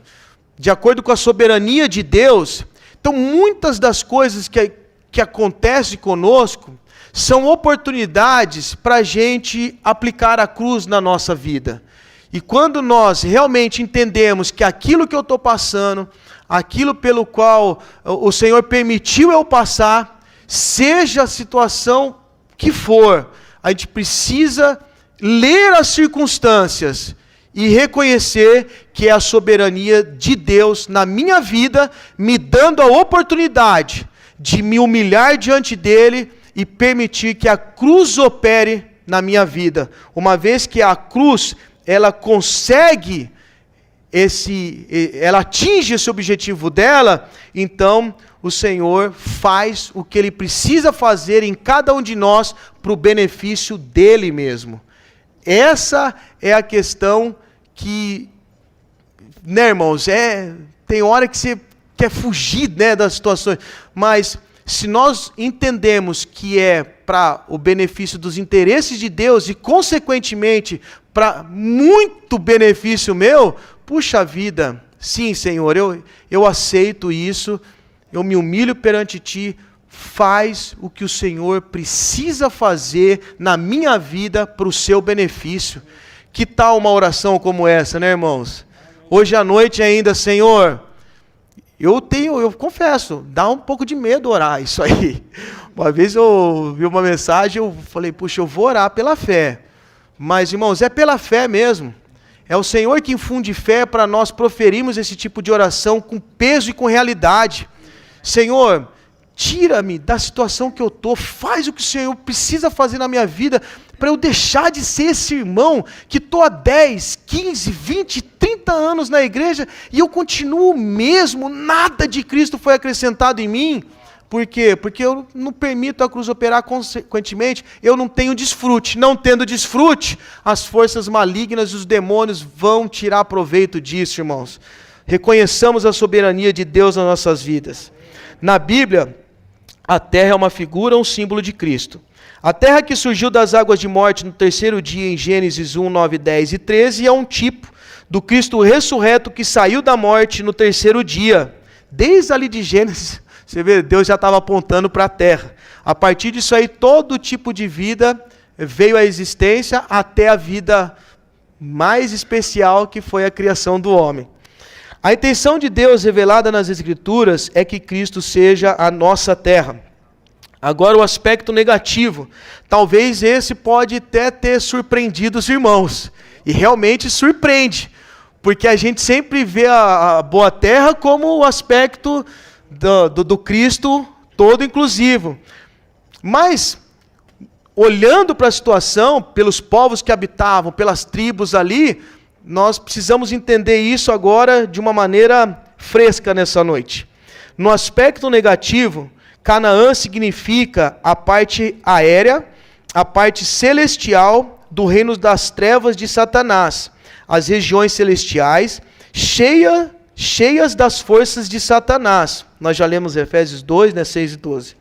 de acordo com a soberania de Deus. Então, muitas das coisas que acontecem conosco, são oportunidades para a gente aplicar a cruz na nossa vida. E quando nós realmente entendemos que aquilo que eu estou passando, aquilo pelo qual o Senhor permitiu eu passar, seja a situação que for, a gente precisa ler as circunstâncias e reconhecer que é a soberania de Deus na minha vida, me dando a oportunidade de me humilhar diante dele e permitir que a cruz opere na minha vida. Uma vez que a cruz, ela consegue ela atinge esse objetivo dela, então o Senhor faz o que Ele precisa fazer em cada um de nós para o benefício dEle mesmo. Essa é a questão que, né, irmãos, tem hora que você quer fugir, né, das situações, mas se nós entendemos que é para o benefício dos interesses de Deus e, consequentemente, para muito benefício meu, puxa vida, sim, Senhor, eu aceito isso, eu me humilho perante Ti, faz o que o Senhor precisa fazer na minha vida para o seu benefício. Que tal uma oração como essa, né, irmãos? Hoje à noite ainda, Senhor, eu confesso, dá um pouco de medo orar isso aí. Uma vez eu vi uma mensagem, eu falei, puxa, eu vou orar pela fé. Mas, irmãos, é pela fé mesmo. É o Senhor que infunde fé para nós proferirmos esse tipo de oração com peso e com realidade. Senhor, tira-me da situação que eu estou, faz o que o Senhor precisa fazer na minha vida, para eu deixar de ser esse irmão que estou há 10, 15, 20, 30 anos na igreja e eu continuo mesmo, nada de Cristo foi acrescentado em mim. Por quê? Porque eu não permito a cruz operar, consequentemente, eu não tenho desfrute. Não tendo desfrute, as forças malignas e os demônios vão tirar proveito disso, irmãos. Reconheçamos a soberania de Deus nas nossas vidas. Na Bíblia, a terra é uma figura, um símbolo de Cristo. A terra que surgiu das águas de morte no terceiro dia, em Gênesis 1, 9, 10 e 13, é um tipo do Cristo ressurreto que saiu da morte no terceiro dia. Desde ali de Gênesis, você vê, Deus já estava apontando para a terra. A partir disso aí, todo tipo de vida veio à existência, até a vida mais especial, que foi a criação do homem. A intenção de Deus revelada nas Escrituras é que Cristo seja a nossa terra. Agora, o aspecto negativo, talvez esse pode até ter surpreendido os irmãos, e realmente surpreende, porque a gente sempre vê a boa terra como o aspecto do Cristo todo inclusivo. Mas olhando para a situação, pelos povos que habitavam, pelas tribos ali, nós precisamos entender isso agora de uma maneira fresca nessa noite. No aspecto negativo, Canaã significa a parte aérea, a parte celestial do reino das trevas de Satanás, as regiões celestiais, cheias das forças de Satanás. Nós já lemos Efésios 2, 6 e 12.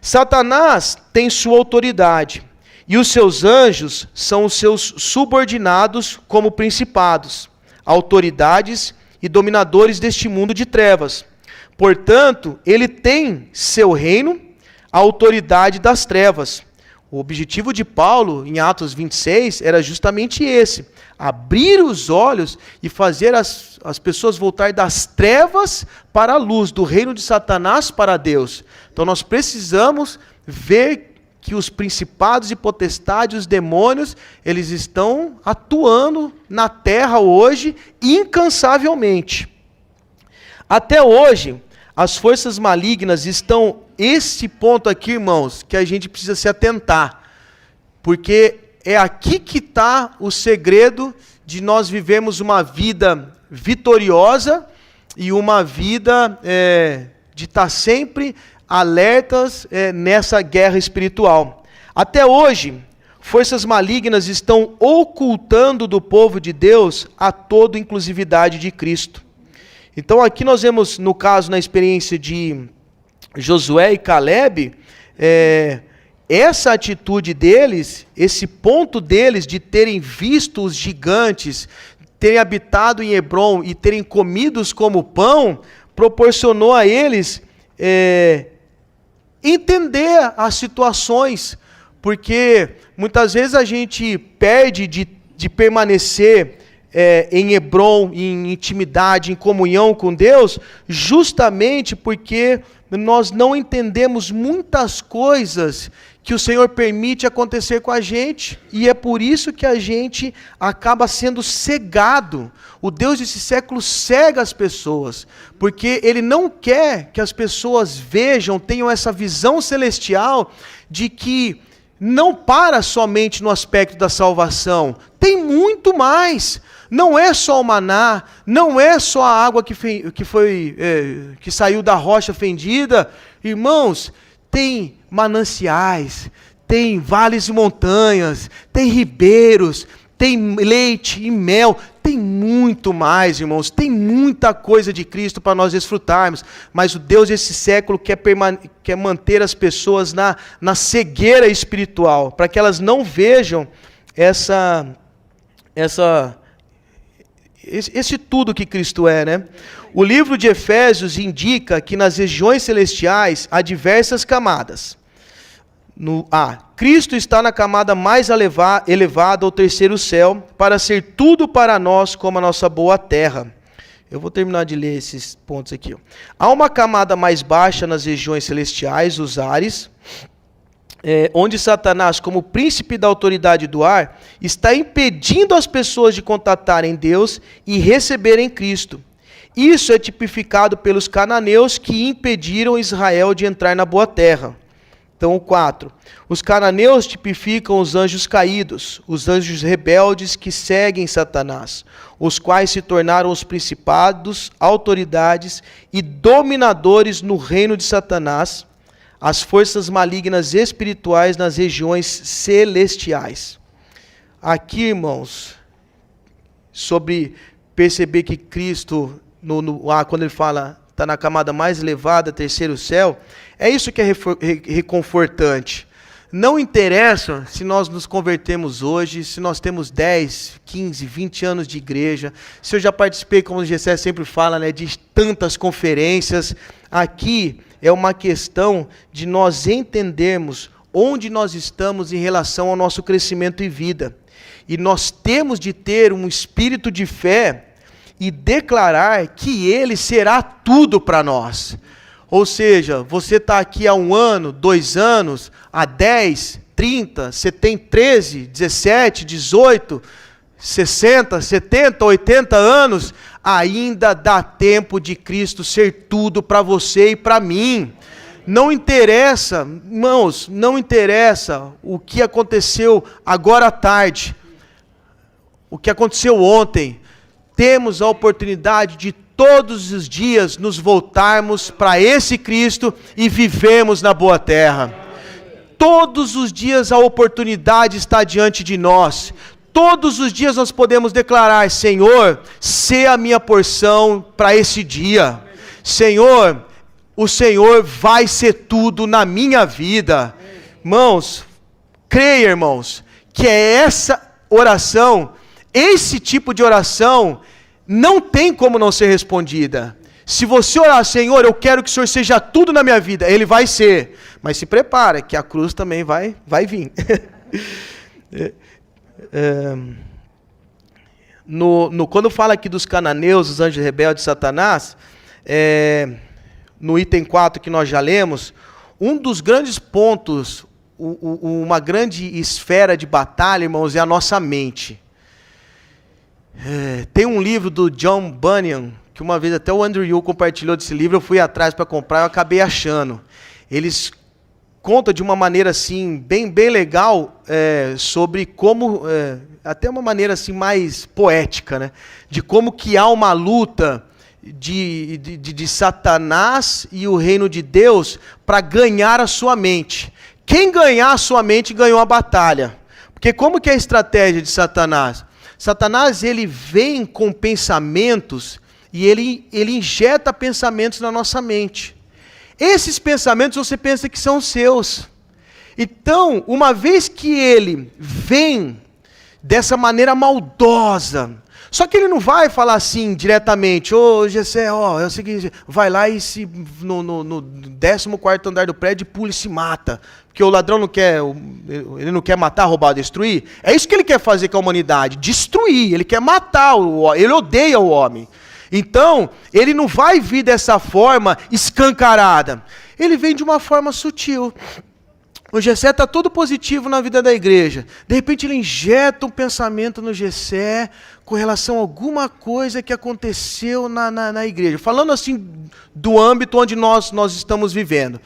Satanás tem sua autoridade, e os seus anjos são os seus subordinados como principados, autoridades e dominadores deste mundo de trevas. Portanto, ele tem seu reino, a autoridade das trevas. O objetivo de Paulo, em Atos 26, era justamente esse: abrir os olhos e fazer as pessoas voltar das trevas para a luz, do reino de Satanás para Deus. Então nós precisamos ver que os principados e potestades, os demônios, eles estão atuando na terra hoje incansavelmente. Até hoje, as forças malignas estão, esse ponto aqui, irmãos, que a gente precisa se atentar, porque é aqui que está o segredo de nós vivermos uma vida vitoriosa e uma vida de estar sempre alertas nessa guerra espiritual. Até hoje, forças malignas estão ocultando do povo de Deus a toda inclusividade de Cristo. Então aqui nós vemos, no caso, na experiência de Josué e Caleb, essa atitude deles, esse ponto deles de terem visto os gigantes, terem habitado em Hebrom e terem comidos como pão, proporcionou a eles entender as situações, porque muitas vezes a gente perde de permanecer em Hebrom, em intimidade, em comunhão com Deus, justamente porque nós não entendemos muitas coisas que o Senhor permite acontecer com a gente, e é por isso que a gente acaba sendo cegado. O Deus desse século cega as pessoas, porque Ele não quer que as pessoas vejam, tenham essa visão celestial de que não para somente no aspecto da salvação, tem muito mais. Não é só o maná, não é só a água que saiu da rocha fendida. Irmãos, tem mananciais, tem vales e montanhas, tem ribeiros, tem leite e mel, tem muito mais, irmãos, tem muita coisa de Cristo para nós desfrutarmos, mas o Deus desse século quer manter as pessoas na cegueira espiritual, para que elas não vejam esse tudo que Cristo é, né? O livro de Efésios indica que nas regiões celestiais há diversas camadas. Cristo está na camada mais elevada, ao terceiro céu, para ser tudo para nós como a nossa boa terra. Eu vou terminar de ler esses pontos aqui. Há uma camada mais baixa nas regiões celestiais, os ares, onde Satanás, como príncipe da autoridade do ar, está impedindo as pessoas de contatarem Deus e receberem Cristo. Isso é tipificado pelos cananeus que impediram Israel de entrar na boa terra. Então, o 4. Os cananeus tipificam os anjos caídos, os anjos rebeldes que seguem Satanás, os quais se tornaram os principados, autoridades e dominadores no reino de Satanás, as forças malignas espirituais nas regiões celestiais. Aqui, irmãos, sobre perceber que Cristo, quando ele fala, está na camada mais elevada, terceiro céu, é isso que é reconfortante. Não interessa se nós nos convertemos hoje, se nós temos 10, 15, 20 anos de igreja, se eu já participei, como o Gessé sempre fala, né, de tantas conferências. Aqui é uma questão de nós entendermos onde nós estamos em relação ao nosso crescimento e vida. E nós temos de ter um espírito de fé e declarar que Ele será tudo para nós. Ou seja, você está aqui há 1 ano, 2 anos, há 10, 30, você tem 13, 17, 18, 60, 70, 80 anos, ainda dá tempo de Cristo ser tudo para você e para mim. Não interessa, irmãos, não interessa o que aconteceu agora à tarde, o que aconteceu ontem. Temos a oportunidade de todos os dias nos voltarmos para esse Cristo e vivermos na boa terra. Todos os dias a oportunidade está diante de nós. Todos os dias nós podemos declarar: Senhor, sê a minha porção para esse dia. Senhor, o Senhor vai ser tudo na minha vida. Irmãos, creia, irmãos, que é essa oração, esse tipo de oração, não tem como não ser respondida. Se você orar: Senhor, eu quero que o Senhor seja tudo na minha vida, Ele vai ser. Mas se prepara, que a cruz também vai vir. Quando fala aqui dos cananeus, dos anjos rebeldes de Satanás, no item 4 que nós já lemos, um dos grandes pontos, uma grande esfera de batalha, irmãos, é a nossa mente. Tem um livro do John Bunyan, que uma vez até o Andrew Yu compartilhou desse livro, eu fui atrás para comprar, eu acabei achando. Eles contam de uma maneira assim, bem legal, sobre como, até uma maneira assim mais poética, né? De como que há uma luta de Satanás e o reino de Deus para ganhar a sua mente. Quem ganhar a sua mente ganhou a batalha. Porque como que é a estratégia de Satanás? Satanás, ele vem com pensamentos e ele injeta pensamentos na nossa mente. Esses pensamentos você pensa que são seus. Então, uma vez que ele vem dessa maneira maldosa, só que ele não vai falar assim diretamente: ô Gessé, é o seguinte, vai lá e se no 14º andar do prédio pula e se mata. Porque o ladrão ele não quer matar, roubar, destruir. É isso que ele quer fazer com a humanidade, destruir. Ele quer matar, ele odeia o homem. Então, ele não vai vir dessa forma escancarada. Ele vem de uma forma sutil. O Gessé está todo positivo na vida da igreja. De repente ele injeta um pensamento no Gessé com relação a alguma coisa que aconteceu na igreja. Falando assim do âmbito onde nós estamos vivendo.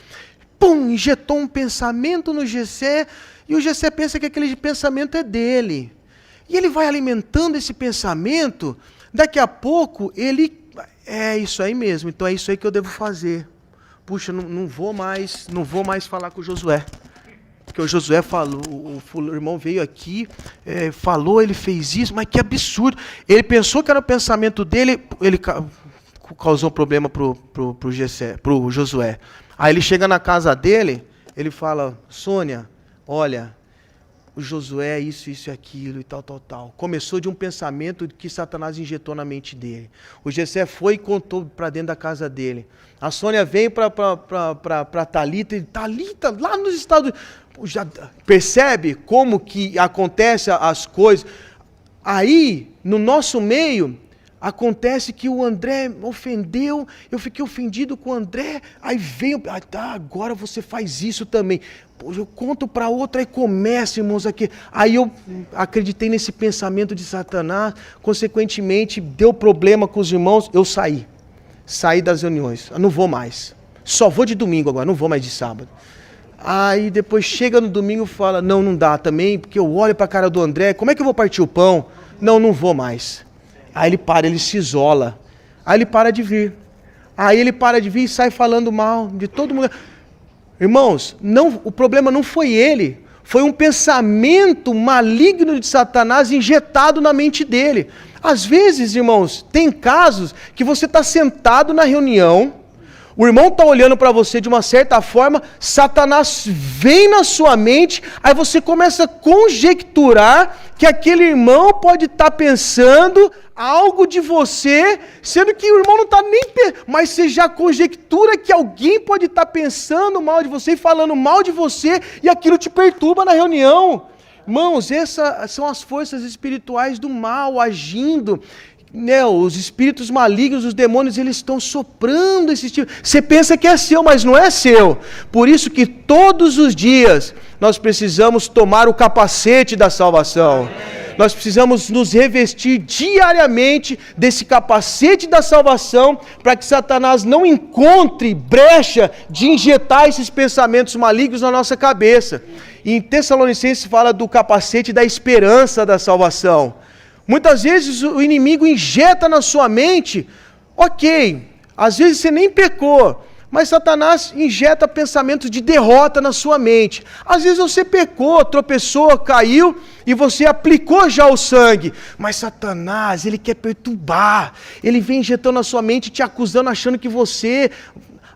Pum, injetou um pensamento no Gessé e o Gessé pensa que aquele pensamento é dele. E ele vai alimentando esse pensamento, daqui a pouco ele... É isso aí mesmo, então é isso aí que eu devo fazer. Puxa, não vou mais falar com o Josué. Porque o Josué falou, o irmão veio aqui, falou, ele fez isso, mas que absurdo. Ele pensou que era o pensamento dele, ele causou um problema pro Josué. Aí ele chega na casa dele, ele fala: Sônia, olha, o Josué isso e aquilo e tal. Começou de um pensamento que Satanás injetou na mente dele. O Gessé foi e contou para dentro da casa dele. A Sônia veio para Thalita, e Thalita, lá nos Estados Unidos, já percebe como que acontecem as coisas. Aí, no nosso meio, acontece que o André ofendeu, eu fiquei ofendido com o André, aí veio, agora você faz isso também. Eu conto para outra e começa, irmãos, aqui. Aí eu acreditei nesse pensamento de Satanás, consequentemente deu problema com os irmãos, eu saí das reuniões, eu não vou mais, só vou de domingo agora, não vou mais de sábado. Aí depois chega no domingo e fala: não dá também, porque eu olho para a cara do André, como é que eu vou partir o pão? Não vou mais. Aí ele se isola, aí ele para de vir. Aí ele para de vir e sai falando mal de todo mundo. Irmãos, o problema não foi ele, foi um pensamento maligno de Satanás injetado na mente dele. Às vezes, irmãos, tem casos que você está sentado na reunião, o irmão está olhando para você de uma certa forma, Satanás vem na sua mente, aí você começa a conjecturar que aquele irmão pode estar pensando algo de você, sendo que o irmão não está nem pensando, mas você já conjectura que alguém pode estar pensando mal de você e falando mal de você, e aquilo te perturba na reunião. Irmãos, essas são as forças espirituais do mal agindo. Os espíritos malignos, os demônios, eles estão soprando esse tipo. Você pensa que é seu, mas não é seu. Por isso que todos os dias nós precisamos tomar o capacete da salvação. Amém. Nós precisamos nos revestir diariamente desse capacete da salvação, para que Satanás não encontre brecha de injetar esses pensamentos malignos na nossa cabeça. E em Tessalonicenses fala do capacete da esperança da salvação. Muitas vezes o inimigo injeta na sua mente, ok, às vezes você nem pecou, mas Satanás injeta pensamentos de derrota na sua mente. Às vezes você pecou, tropeçou, caiu e você aplicou já o sangue. Mas Satanás, ele quer perturbar. Ele vem injetando na sua mente, te acusando, achando que você...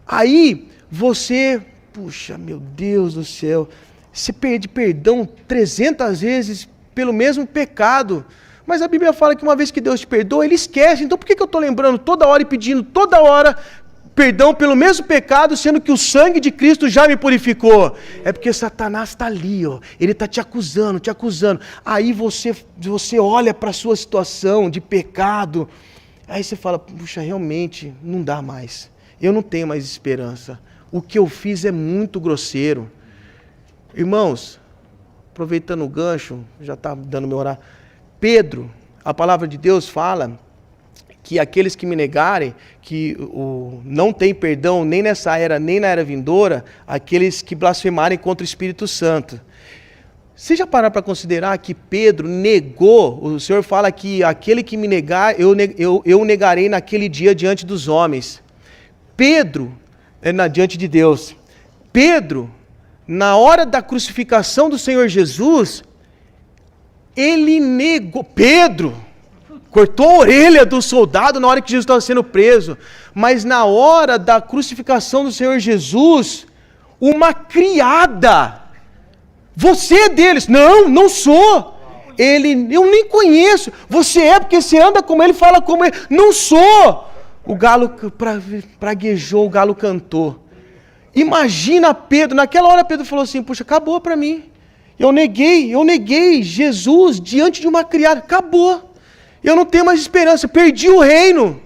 Aí você... Puxa, meu Deus do céu. Você pede perdão 300 vezes pelo mesmo pecado. Mas a Bíblia fala que uma vez que Deus te perdoa, Ele esquece. Então por que eu estou lembrando toda hora e pedindo toda hora perdão pelo mesmo pecado, sendo que o sangue de Cristo já me purificou? É porque Satanás está ali, ó. Ele está te acusando, te acusando. Aí você olha para a sua situação de pecado, aí você fala, puxa, realmente não dá mais. Eu não tenho mais esperança. O que eu fiz é muito grosseiro. Irmãos, aproveitando o gancho, já está dando meu horário. Pedro, a palavra de Deus fala que aqueles que me negarem, que não tem perdão nem nessa era, nem na era vindoura, aqueles que blasfemarem contra o Espírito Santo. Você já parou para considerar que Pedro negou? O Senhor fala que aquele que me negar, eu negarei naquele dia diante dos homens. Pedro, diante de Deus. Pedro, na hora da crucificação do Senhor Jesus, ele negou. Pedro cortou a orelha do soldado na hora que Jesus estava sendo preso. Mas na hora da crucificação do Senhor Jesus, uma criada, você é deles? Não, não sou. Eu nem conheço. Você é porque você anda como ele, fala como ele. Não sou. O galo praguejou, o galo cantou. Imagina Pedro, naquela hora Pedro falou assim, puxa, acabou para mim. Eu neguei Jesus diante de uma criada, acabou. Eu não tenho mais esperança, perdi o reino.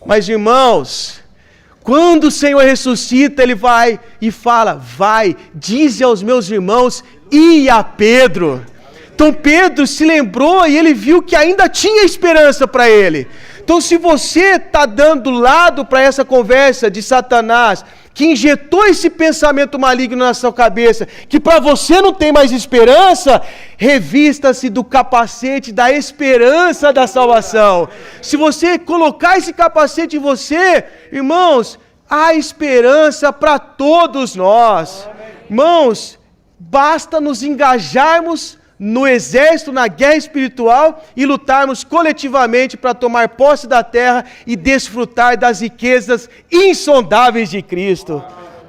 Mas irmãos, quando o Senhor ressuscita, Ele vai e fala, vai, dize aos meus irmãos e a Pedro. Então Pedro se lembrou e ele viu que ainda tinha esperança para ele. Então se você está dando lado para essa conversa de Satanás, que injetou esse pensamento maligno na sua cabeça, que para você não tem mais esperança, revista-se do capacete da esperança da salvação. Se você colocar esse capacete em você, irmãos, há esperança para todos nós. Irmãos, basta nos engajarmos no exército, na guerra espiritual e lutarmos coletivamente para tomar posse da terra e desfrutar das riquezas insondáveis de Cristo.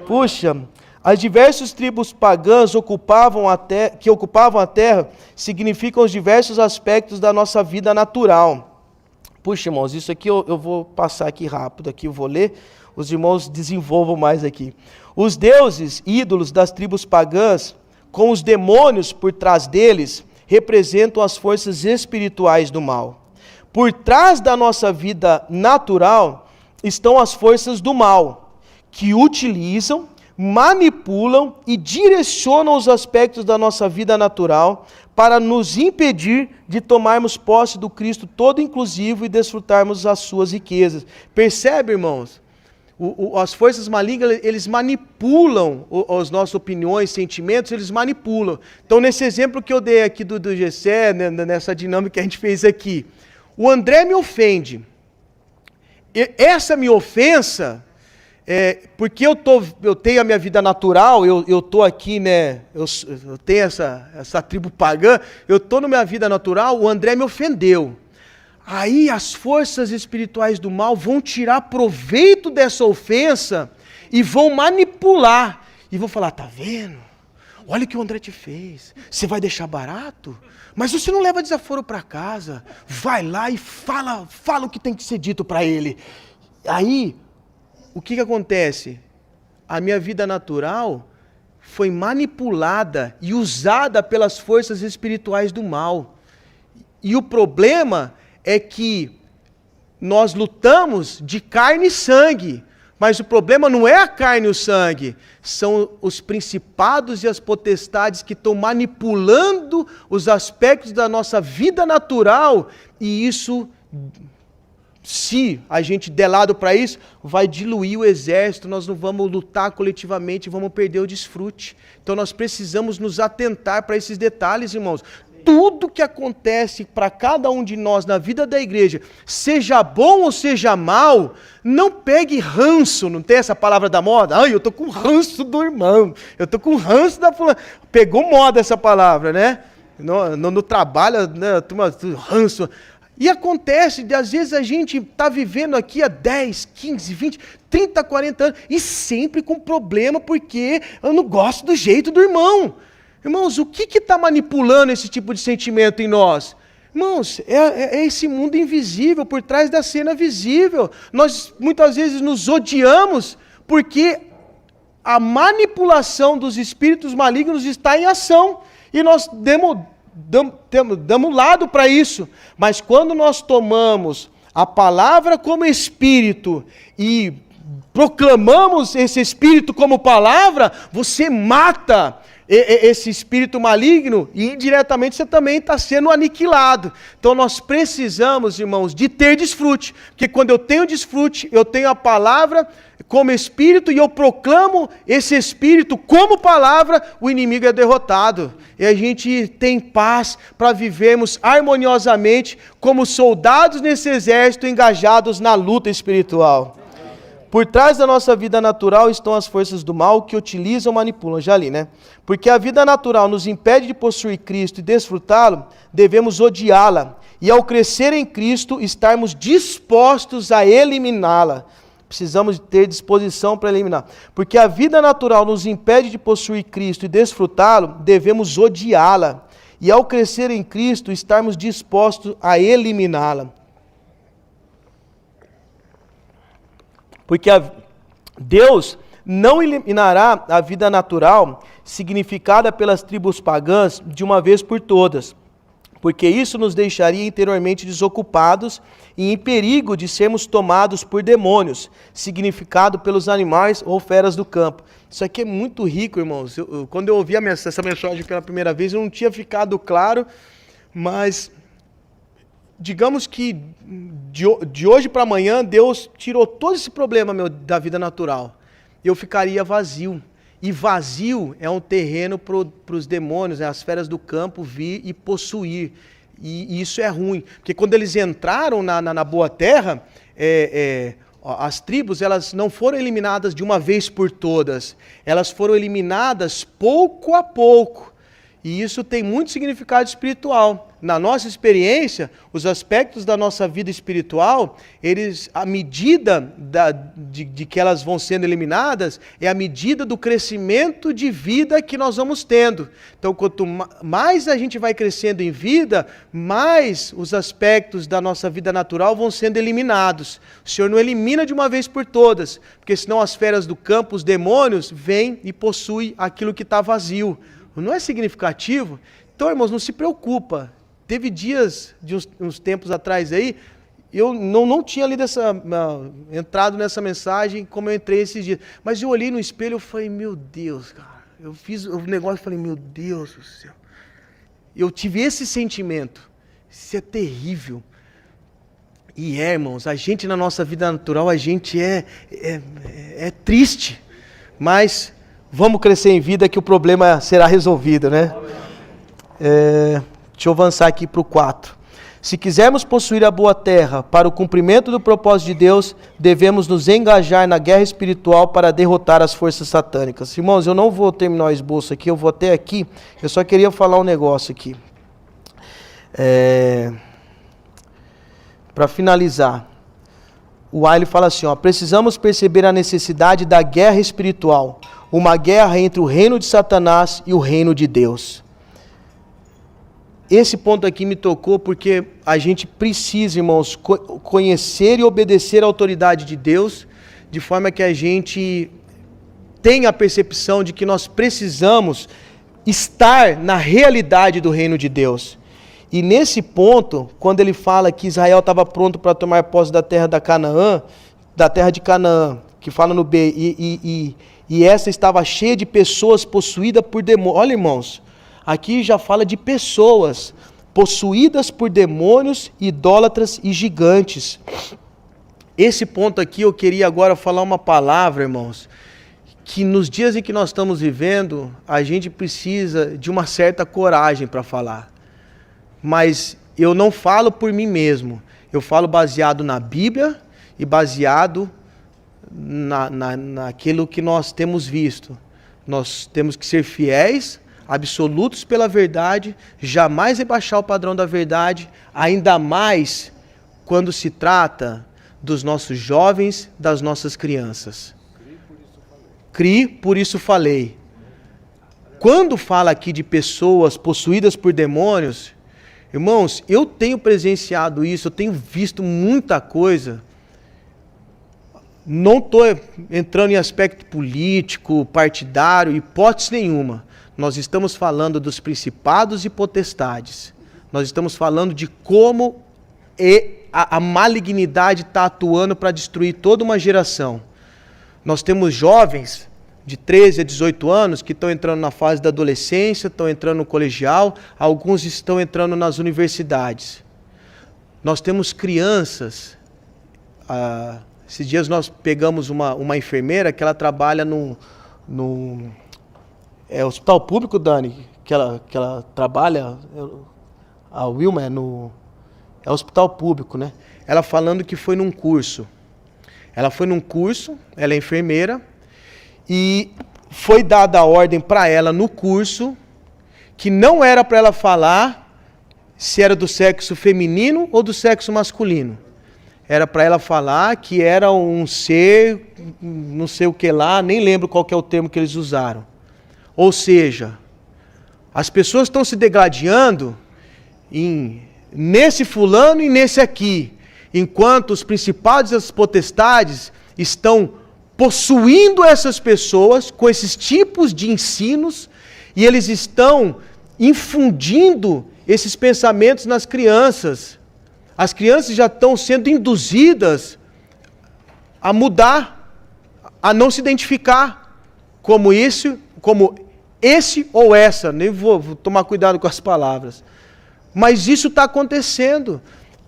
Puxa, as diversas tribos pagãs que ocupavam a terra significam os diversos aspectos da nossa vida natural. Puxa, irmãos, isso aqui eu vou passar aqui rápido, aqui eu vou ler, os irmãos desenvolvam mais aqui. Os deuses, ídolos das tribos pagãs, com os demônios por trás deles, representam as forças espirituais do mal. Por trás da nossa vida natural estão as forças do mal, que utilizam, manipulam e direcionam os aspectos da nossa vida natural para nos impedir de tomarmos posse do Cristo todo inclusivo e desfrutarmos as suas riquezas. Percebe, irmãos? As forças malignas, eles manipulam as nossas opiniões, sentimentos, eles manipulam. Então, nesse exemplo que eu dei aqui do Gessé, nessa dinâmica que a gente fez aqui, o André me ofende. Essa minha ofensa, porque eu tenho a minha vida natural, eu estou aqui, né? Eu tenho essa tribo pagã, eu estou na minha vida natural, o André me ofendeu. Aí as forças espirituais do mal vão tirar proveito dessa ofensa e vão manipular. E vão falar, tá vendo? Olha o que o André te fez. Você vai deixar barato? Mas você não leva desaforo para casa. Vai lá e fala o que tem que ser dito para ele. Aí, o que acontece? A minha vida natural foi manipulada e usada pelas forças espirituais do mal. E o problema é que nós lutamos de carne e sangue, Mas o problema não é a carne e o sangue, são os principados e as potestades que estão manipulando os aspectos da nossa vida natural, e isso, se a gente der lado para isso, vai diluir o exército, nós não vamos lutar coletivamente, vamos perder o desfrute. Então nós precisamos nos atentar para esses detalhes, irmãos. Tudo que acontece para cada um de nós na vida da igreja, seja bom ou seja mal, não pegue ranço, não tem essa palavra da moda? Ai, eu tô com ranço do irmão, eu tô com ranço da fulana. Pegou moda essa palavra, né? No trabalho, né, ranço. E acontece, às vezes a gente está vivendo aqui há 10, 15, 20, 30, 40 anos, e sempre com problema, porque eu não gosto do jeito do irmão. Irmãos, o que está manipulando esse tipo de sentimento em nós? Irmãos, é esse mundo invisível, por trás da cena visível. Nós muitas vezes nos odiamos, porque a manipulação dos espíritos malignos está em ação, e nós damos lado para isso. Mas quando nós tomamos a palavra como espírito e proclamamos esse espírito como palavra, você mata esse espírito maligno e indiretamente você também está sendo aniquilado. Então nós precisamos, irmãos, de ter desfrute, porque quando eu tenho desfrute, eu tenho a palavra como espírito e eu proclamo esse espírito como palavra, o inimigo é derrotado. E a gente tem paz para vivermos harmoniosamente como soldados nesse exército engajados na luta espiritual. Por trás da nossa vida natural estão as forças do mal que utilizam, manipulam. Já li, né? Porque a vida natural nos impede de possuir Cristo e desfrutá-lo, devemos odiá-la. E ao crescer em Cristo, estarmos dispostos a eliminá-la. Precisamos ter disposição para eliminar. Porque a vida natural nos impede de possuir Cristo e desfrutá-lo, devemos odiá-la. E ao crescer em Cristo, estarmos dispostos a eliminá-la. Porque Deus não eliminará a vida natural, significada pelas tribos pagãs, de uma vez por todas, porque isso nos deixaria interiormente desocupados e em perigo de sermos tomados por demônios, significado pelos animais ou feras do campo. Isso aqui é muito rico, irmãos. Quando eu ouvi essa mensagem pela primeira vez, eu não tinha ficado claro, mas digamos que de hoje para amanhã, Deus tirou todo esse problema da vida natural. Eu ficaria vazio. E vazio é um terreno para os demônios, as feras do campo vir e possuir. E isso é ruim. Porque quando eles entraram na boa terra, as tribos elas não foram eliminadas de uma vez por todas. Elas foram eliminadas pouco a pouco. E isso tem muito significado espiritual. Na nossa experiência, os aspectos da nossa vida espiritual, à medida de que elas vão sendo eliminadas, é a medida do crescimento de vida que nós vamos tendo. Então, quanto mais a gente vai crescendo em vida, mais os aspectos da nossa vida natural vão sendo eliminados. O Senhor não elimina de uma vez por todas, porque senão as feras do campo, os demônios, vêm e possuem aquilo que está vazio. Não é significativo? Então, irmãos, não se preocupa. Teve dias, de uns tempos atrás aí, eu não tinha lido entrado nessa mensagem como eu entrei esses dias. Mas eu olhei no espelho e falei, meu Deus, cara. Eu fiz o negócio e falei, meu Deus do céu. Eu tive esse sentimento. Isso é terrível. E irmãos, a gente na nossa vida natural, a gente é triste. Mas vamos crescer em vida que o problema será resolvido, né? Deixa eu avançar aqui para o 4. Se quisermos possuir a boa terra para o cumprimento do propósito de Deus, devemos nos engajar na guerra espiritual para derrotar as forças satânicas. Irmãos, eu não vou terminar o esboço aqui, eu vou até aqui. Eu só queria falar um negócio aqui. Para finalizar, o Wiley fala assim, precisamos perceber a necessidade da guerra espiritual, uma guerra entre o reino de Satanás e o reino de Deus. Esse ponto aqui me tocou porque a gente precisa, irmãos, conhecer e obedecer a autoridade de Deus, de forma que a gente tenha a percepção de que nós precisamos estar na realidade do reino de Deus. E nesse ponto, quando ele fala que Israel estava pronto para tomar posse da terra de Canaã, que fala no B, e essa estava cheia de pessoas possuídas por demônios. Olha, irmãos, aqui já fala de pessoas possuídas por demônios, idólatras e gigantes. Esse ponto aqui eu queria agora falar uma palavra, irmãos, que nos dias em que nós estamos vivendo, a gente precisa de uma certa coragem para falar. Mas eu não falo por mim mesmo, eu falo baseado na Bíblia e baseado naquilo que nós temos visto. Nós temos que ser fiéis, absolutos pela verdade, jamais rebaixar o padrão da verdade, ainda mais quando se trata dos nossos jovens, das nossas crianças. Cri, por isso falei. Quando fala aqui de pessoas possuídas por demônios, irmãos, eu tenho presenciado isso, eu tenho visto muita coisa. Não estou entrando em aspecto político, partidário, hipótese nenhuma. Nós estamos falando dos principados e potestades. Nós estamos falando de como a malignidade está atuando para destruir toda uma geração. Nós temos jovens de 13 a 18 anos que estão entrando na fase da adolescência, estão entrando no colegial, alguns estão entrando nas universidades. Nós temos crianças, esses dias nós pegamos uma enfermeira que ela trabalha no hospital público, Dani, que ela trabalha, a Wilma é hospital público, né? Ela falando que foi num curso. Ela foi num curso, ela é enfermeira, e foi dada a ordem para ela no curso que não era para ela falar se era do sexo feminino ou do sexo masculino. Era para ela falar que era um ser, não sei o que lá, nem lembro qual que é o termo que eles usaram. Ou seja, as pessoas estão se degladiando nesse fulano e nesse aqui, enquanto os principados e as potestades estão possuindo essas pessoas com esses tipos de ensinos, e eles estão infundindo esses pensamentos nas crianças. As crianças já estão sendo induzidas a mudar, a não se identificar como esse ou essa. Nem vou tomar cuidado com as palavras. Mas isso está acontecendo.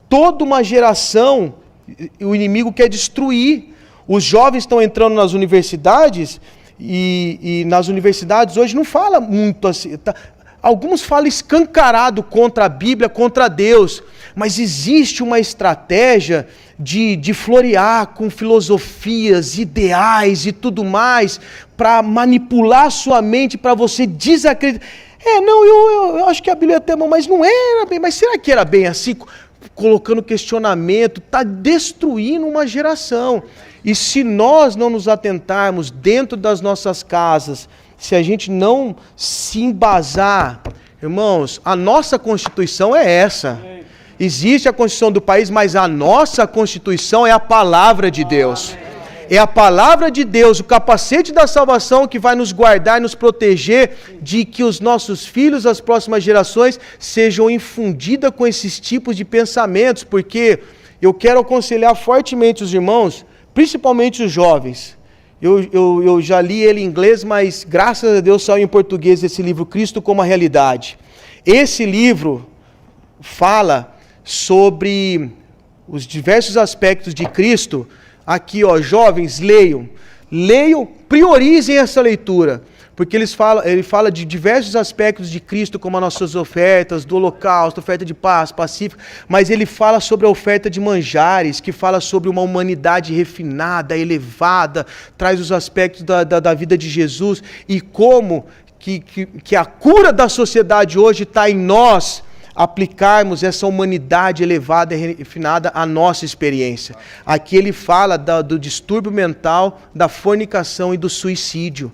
Toda uma geração, o inimigo quer destruir. Os jovens estão entrando nas universidades, e nas universidades hoje não fala muito assim. Alguns falam escancarado contra a Bíblia, contra Deus, mas existe uma estratégia de florear com filosofias, ideais e tudo mais, para manipular sua mente, para você desacreditar. Eu acho que a Bíblia é até bom, mas não era bem, mas será que era bem assim? Colocando questionamento, está destruindo uma geração. E se nós não nos atentarmos dentro das nossas casas, se a gente não se embasar, irmãos, a nossa Constituição é essa. Existe a Constituição do país, mas a nossa Constituição é a palavra de Deus. É a palavra de Deus, o capacete da salvação que vai nos guardar e nos proteger de que os nossos filhos, as próximas gerações, sejam infundidas com esses tipos de pensamentos, porque eu quero aconselhar fortemente os irmãos, principalmente os jovens. Eu já li ele em inglês, mas graças a Deus saiu em português esse livro, Cristo como a Realidade. Esse livro fala sobre os diversos aspectos de Cristo. Aqui, jovens, leiam, priorizem essa leitura, porque ele fala de diversos aspectos de Cristo, como as nossas ofertas, do holocausto, oferta de paz, pacífica, mas ele fala sobre a oferta de manjares, que fala sobre uma humanidade refinada, elevada, traz os aspectos da vida de Jesus, e como que a cura da sociedade hoje está em nós, aplicarmos essa humanidade elevada e refinada à nossa experiência. Aqui ele fala do distúrbio mental, da fornicação e do suicídio.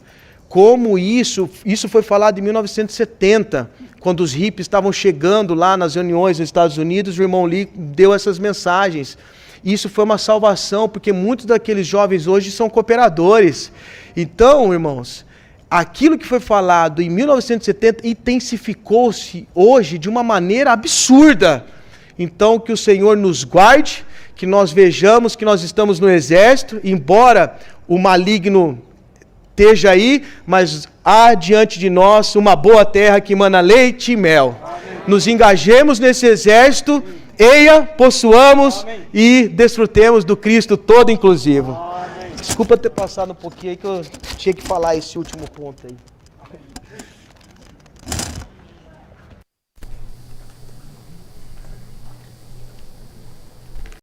Como isso foi falado em 1970, quando os hippies estavam chegando lá nas reuniões nos Estados Unidos, o irmão Lee deu essas mensagens. Isso foi uma salvação, porque muitos daqueles jovens hoje são cooperadores. Então, irmãos, aquilo que foi falado em 1970 intensificou-se hoje de uma maneira absurda. Então, que o Senhor nos guarde, que nós vejamos que nós estamos no exército, embora o maligno esteja aí, mas há diante de nós uma boa terra que emana leite e mel. Nos engajemos nesse exército, eia, possuamos e desfrutemos do Cristo todo inclusivo. Desculpa ter passado um pouquinho aí que eu tinha que falar esse último ponto aí.